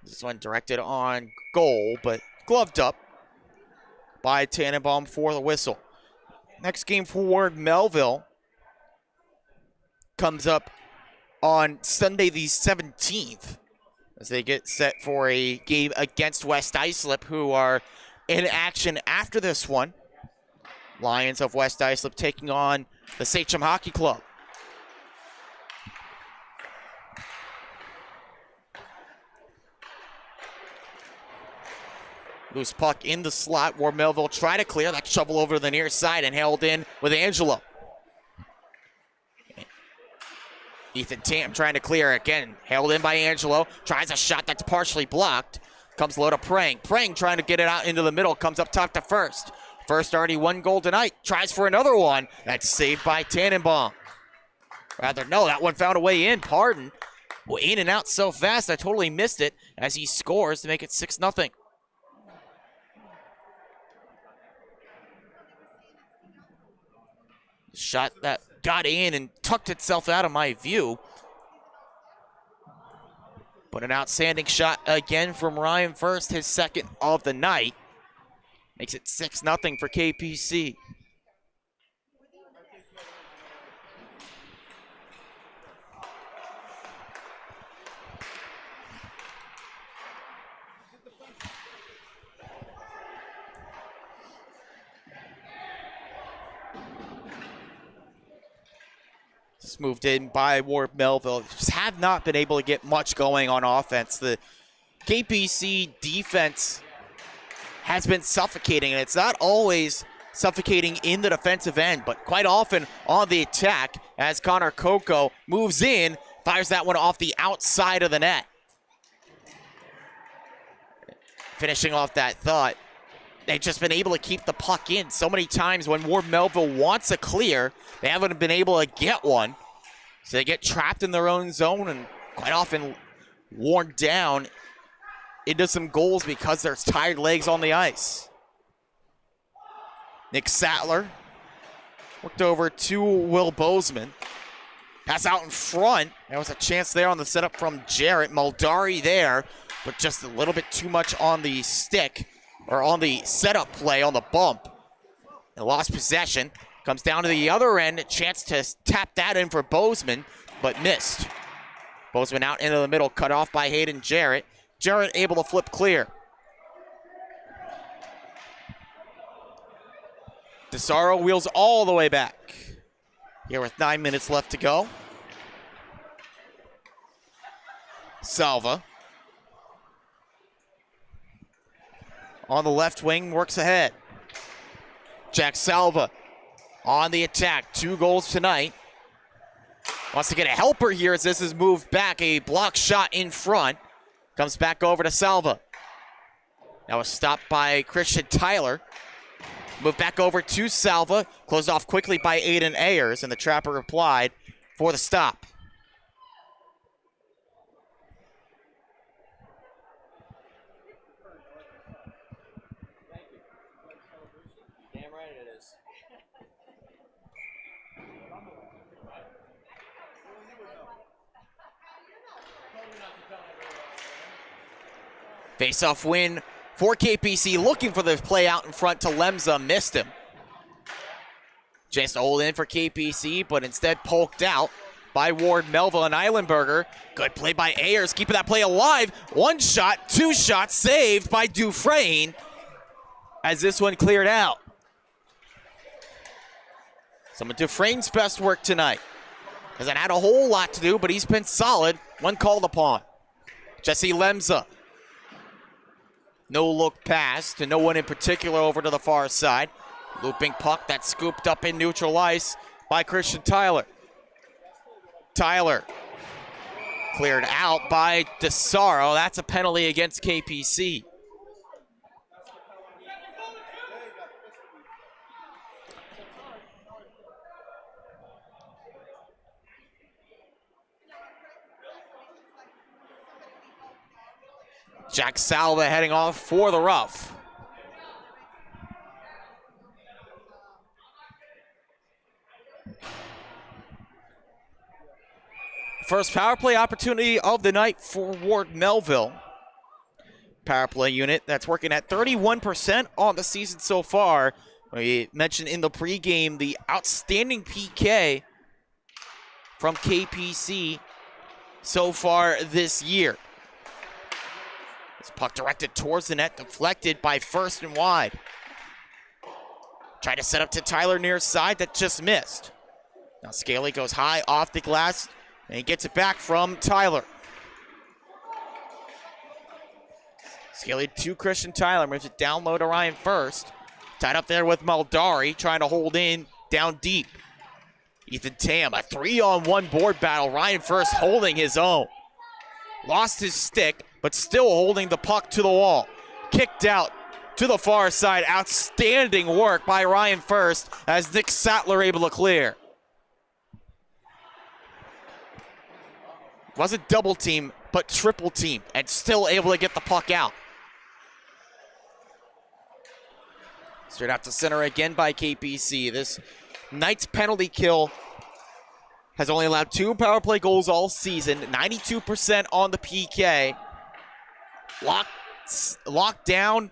This one directed on goal, but gloved up by Tannenbaum for the whistle. Next game forward, Melville comes up on Sunday the 17th as they get set for a game against West Islip, who are in action after this one. Lions of West Islip taking on the Sachem Hockey Club. Loose puck in the slot where Melville tried to clear. That shovel over to the near side and held in with Angelo. Ethan Tam trying to clear again. Held in by Angelo. Tries a shot that's partially blocked. Comes low to Prang. Prang trying to get it out into the middle. Comes up top to First. First already 1 goal tonight. Tries for another one. That's saved by Tannenbaum. Rather, no, that one found a way in. Pardon. Well, in and out so fast, I totally missed it as he scores to make it 6-0. Shot that got in and tucked itself out of my view. But an outstanding shot again from Ryan First, his second of the night. Makes it 6-0 for KPC. Just moved in by Ward Melville. Just have not been able to get much going on offense. The KPC defense has been suffocating, and it's not always suffocating in the defensive end, but quite often on the attack as Connor Coco moves in, fires that one off the outside of the net. Finishing off that thought, they've just been able to keep the puck in so many times. When Ward Melville wants a clear, they haven't been able to get one. So they get trapped in their own zone and quite often worn down into some goals because there's tired legs on the ice. Nick Sattler worked over to Will Bozeman. Pass out in front. There was a chance there on the setup from Jarrett. Muldari there, but just a little bit too much on the stick, or on the setup play on the bump. And lost possession. Comes down to the other end. A chance to tap that in for Bozeman, but missed. Bozeman out into the middle, cut off by Hayden Jarrett. Jarrett able to flip clear. DeSaro wheels all the way back. Here with 9 minutes left to go. Salva. On the left wing, works ahead. Jack Salva on the attack. 2 goals tonight. Wants to get a helper here as this is moved back. A block shot in front. Comes back over to Salva. That was stopped by Christian Tyler. Moved back over to Salva. Closed off quickly by Aiden Ayers, and the Trapper replied for the stop. Damn right it is. Face-off win for KPC, looking for the play out in front to Lemza, missed him. Chance to hold in for KPC, but instead poked out by Ward Melville and Eilenberger. Good play by Ayers, keeping that play alive. 1 shot, 2 shots saved by Dufresne as this one cleared out. Some of Dufresne's best work tonight. Hasn't had a whole lot to do, but he's been solid when called upon. Jesse Lemza. No look pass to no one in particular over to the far side. Looping puck that's scooped up in neutral ice by Christian Tyler. Tyler cleared out by DeSaro. That's a penalty against KPC. Jack Salva heading off for the rough. First power play opportunity of the night for Ward Melville. Power play unit that's working at 31% on the season so far. We mentioned in the pregame the outstanding PK from KPC so far this year. This puck directed towards the net, deflected by first and wide. Tried to set up to Tyler near side, that just missed. Now Scaly goes high off the glass, and he gets it back from Tyler. Scaly to Christian Tyler, moves it down low to Ryan First. Tied up there with Muldari, trying to hold in down deep. Ethan Tam, a 3-on-1 board battle. Ryan First holding his own. Lost his stick, but still holding the puck to the wall. Kicked out to the far side. Outstanding work by Ryan First as Nick Sattler able to clear. Wasn't double team, but triple team, and still able to get the puck out. Straight out to center again by KPC. This night's penalty kill has only allowed 2 power play goals all season, 92% on the PK. Locked down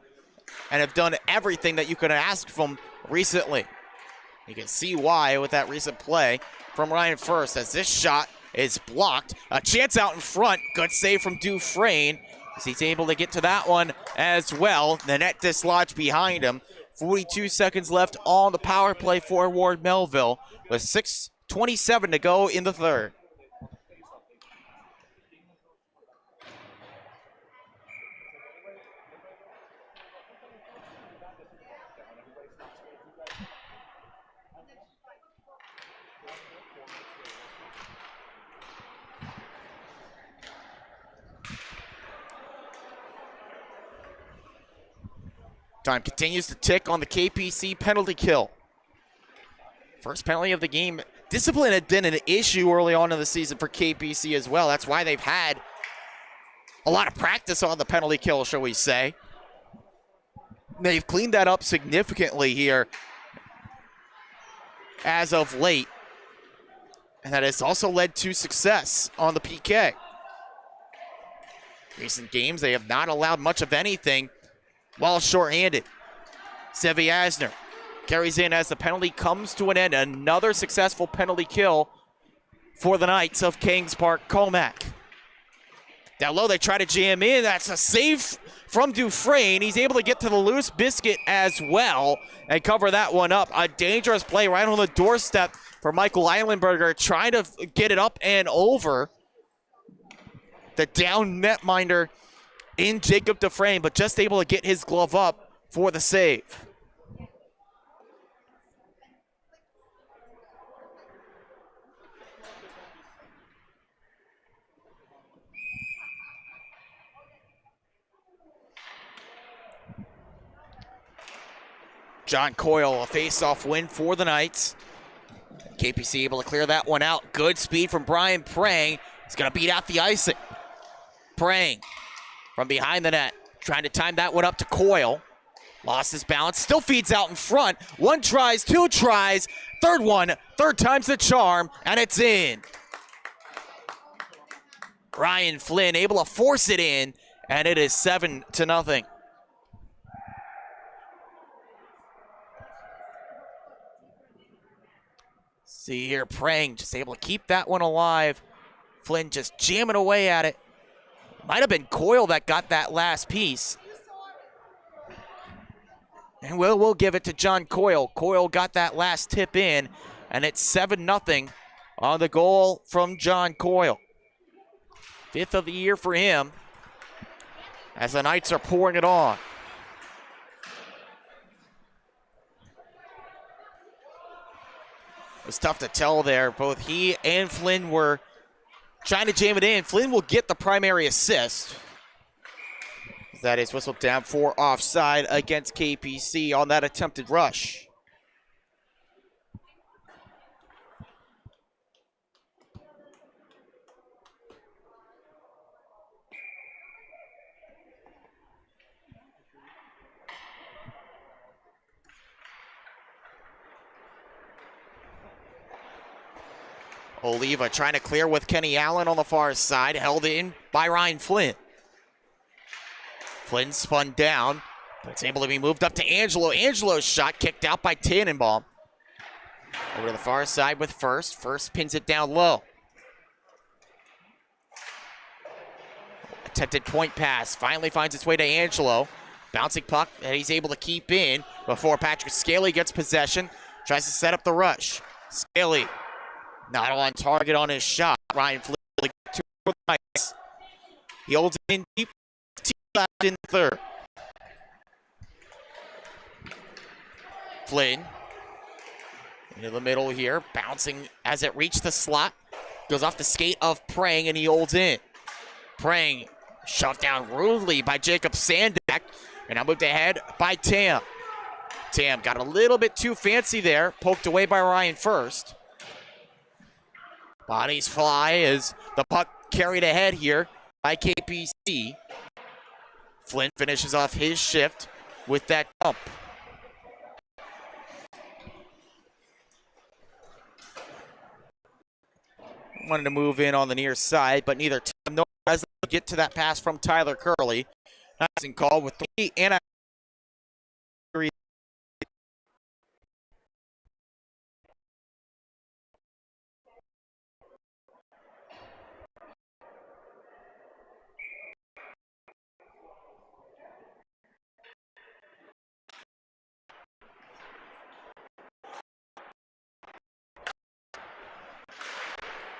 and have done everything that you could ask from recently. You can see why with that recent play from Ryan First as this shot is blocked. A chance out in front. Good save from Dufresne as he's able to get to that one as well. The net dislodged behind him. 42 seconds left on the power play for Ward Melville with 6:27 to go in the third. Time continues to tick on the KPC penalty kill. First penalty of the game. Discipline had been an issue early on in the season for KPC as well. That's why they've had a lot of practice on the penalty kill, shall we say. They've cleaned that up significantly here as of late. And that has also led to success on the PK. Recent games, they have not allowed much of anything while shorthanded. Sevi Asner carries in as the penalty comes to an end. Another successful penalty kill for the Knights of Kings Park Commack. Down low, they try to jam in. That's a save from Dufresne. He's able to get to the loose biscuit as well and cover that one up. A dangerous play right on the doorstep for Michael Eilenberger, trying to get it up and over the down netminder in Jacob Dufresne, but just able to get his glove up for the save. John Coyle, a face-off win for the Knights. KPC able to clear that one out. Good speed from Brian Prang. He's going to beat out the icing. Prang from behind the net, trying to time that one up to Coyle. Lost his balance, still feeds out in front. One tries, two tries, third one, third time's the charm, and it's in. Ryan Flynn able to force it in, and it is 7-0. See here, Prang just able to keep that one alive. Flynn just jamming away at it. Might have been Coyle that got that last piece. And we'll give it to John Coyle. Coyle got that last tip in, and it's 7-0 on the goal from John Coyle. 5th of the year for him as the Knights are pouring it on. It was tough to tell there. Both he and Flynn were trying to jam it in. Flynn will get the primary assist. That is whistled down for offside against KPC on that attempted rush. Oliva trying to clear with Kenny Allen on the far side, held in by Ryan Flynn. Flynn spun down, but it's able to be moved up to Angelo. Angelo's shot kicked out by Tannenbaum. Over to the far side with First. First pins it down low. Attempted point pass, finally finds its way to Angelo. Bouncing puck that he's able to keep in before Patrick Scaly gets possession. Tries to set up the rush. Scaly not on target on his shot. Ryan Flynn to the Knights. He holds it in deep. Left in third. Flynn into the middle here, bouncing as it reached the slot. Goes off the skate of Prang, and he holds in. Prang shoved down rudely by Jacob Sandak, and now moved ahead by Tam. Tam got a little bit too fancy there, poked away by Ryan First. Bodies fly as the puck carried ahead here by KPC. Flynn finishes off his shift with that dump. Wanted to move in on the near side, but neither team knows how to get to that pass from Tyler Curley. Nice and called with 3 and a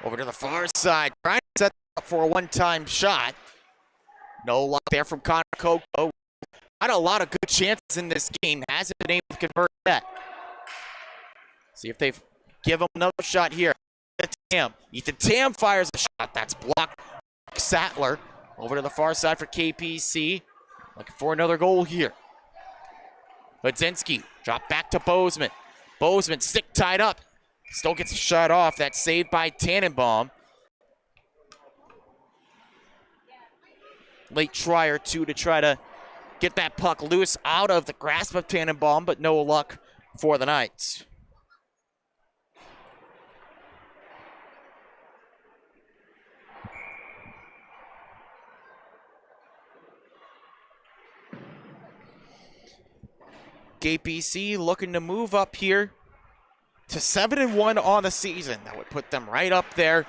over to the far side, trying to set up for a one-time shot. No luck there from Connor Coco. Had a lot of good chances in this game. Hasn't been able to convert that. See if they give him another shot here. Ethan Tam fires a shot. That's blocked. Sattler over to the far side for KPC. Looking for another goal here. Hudzinski, drop back to Bozeman. Bozeman stick tied up. Still gets a shot off. That's saved by Tannenbaum. Late try or two to try to get that puck loose out of the grasp of Tannenbaum, but no luck for the Knights. KPC looking to move up here to 7-1 on the season. That would put them right up there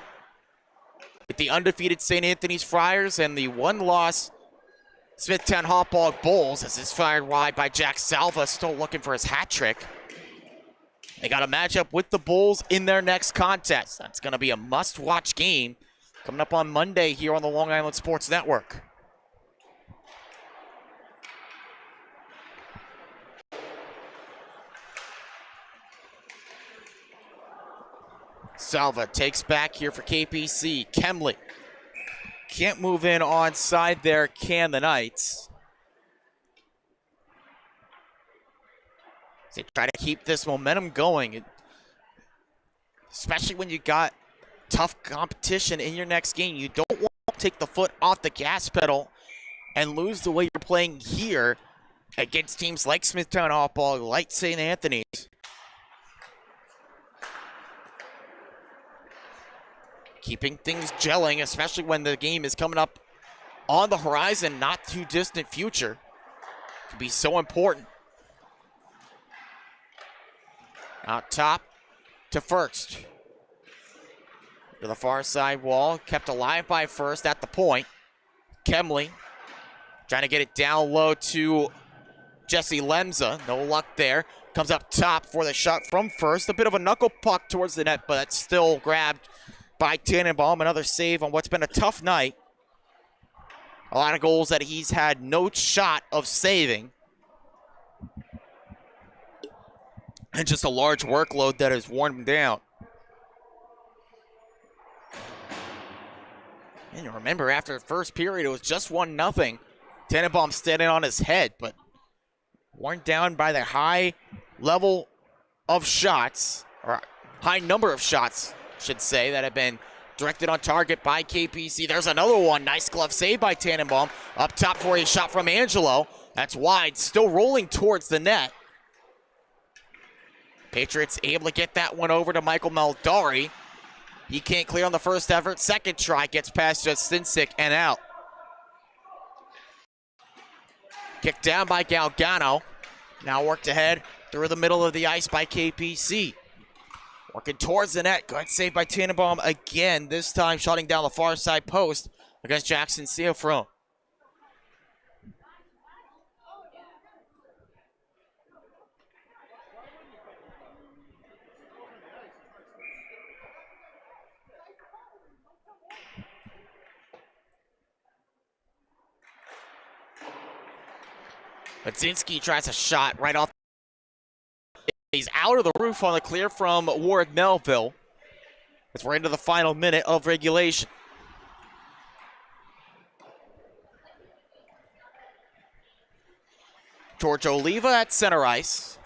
with the undefeated St. Anthony's Friars and the one-loss Smithtown Hotbog Bulls, as it's fired wide by Jack Salva, still looking for his hat trick. They got a matchup with the Bulls in their next contest. That's going to be a must-watch game coming up on Monday here on the Long Island Sports Network. Salva takes back here for KPC. Kemley can't move in on side there, can the Knights. They try to keep this momentum going, especially when you got tough competition in your next game. You don't want to take the foot off the gas pedal and lose the way you're playing here against teams like Smithtown Hotbog, like St. Anthony's. Keeping things gelling, especially when the game is coming up on the horizon, not too distant future, can be so important. Out top to First. To the far side wall, kept alive by First at the point. Kemley trying to get it down low to Jesse Lemza. No luck there. Comes up top for the shot from First. A bit of a knuckle puck towards the net, but it's still grabbed by Tannenbaum. Another save on what's been a tough night. A lot of goals that he's had no shot of saving. And just a large workload that has worn him down. And remember, after the first period, it was just 1-0. Tannenbaum standing on his head, but worn down by the high level of shots, or high number of shots, should say, that have been directed on target by KPC. There's another one. Nice glove save by Tannenbaum. Up top for a shot from Angelo. That's wide, still rolling towards the net. Patriots able to get that one over to Michael Maldari. He can't clear on the first effort. Second try gets past Justinsic and out. Kicked down by Galgano. Now worked ahead through the middle of the ice by KPC. Working towards the net. Good save by Tannenbaum again. This time shutting down the far side post against Jackson Seafrone. Hudzinski tries a shot right off. He's out of the roof on the clear from Ward Melville. As we're into the final minute of regulation. George Oliva at center ice.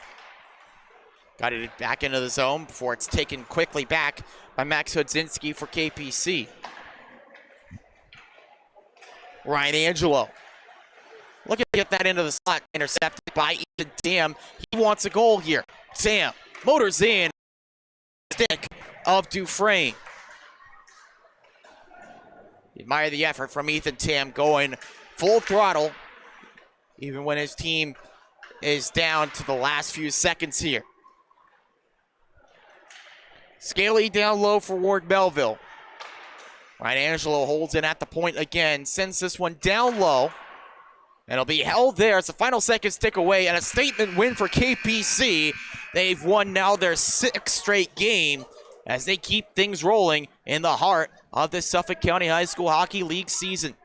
Got it back into the zone before it's taken quickly back by Max Hudzinski for KPC. Ryan Angelo looking to get that into the slot, intercepted by Ethan Tam. He wants a goal here. Tam motors in, stick of Dufresne. Admire the effort from Ethan Tam, going full throttle, even when his team is down to the last few seconds here. Scaly down low for Ward Melville. Ryan Angelo holds it at the point again, sends this one down low. And it'll be held there as the final seconds tick away, and a statement win for KPC. They've won now their 6th straight game as they keep things rolling in the heart of the Suffolk County High School Hockey League season.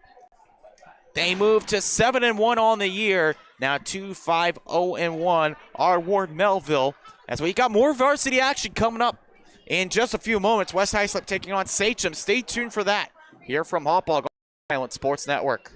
They move to 7-1 on the year. Now 2-5-0-1 are Ward Melville. As we got more varsity action coming up in just a few moments. West Islip taking on Sachem. Stay tuned for that here from Hotbog Island Sports Network.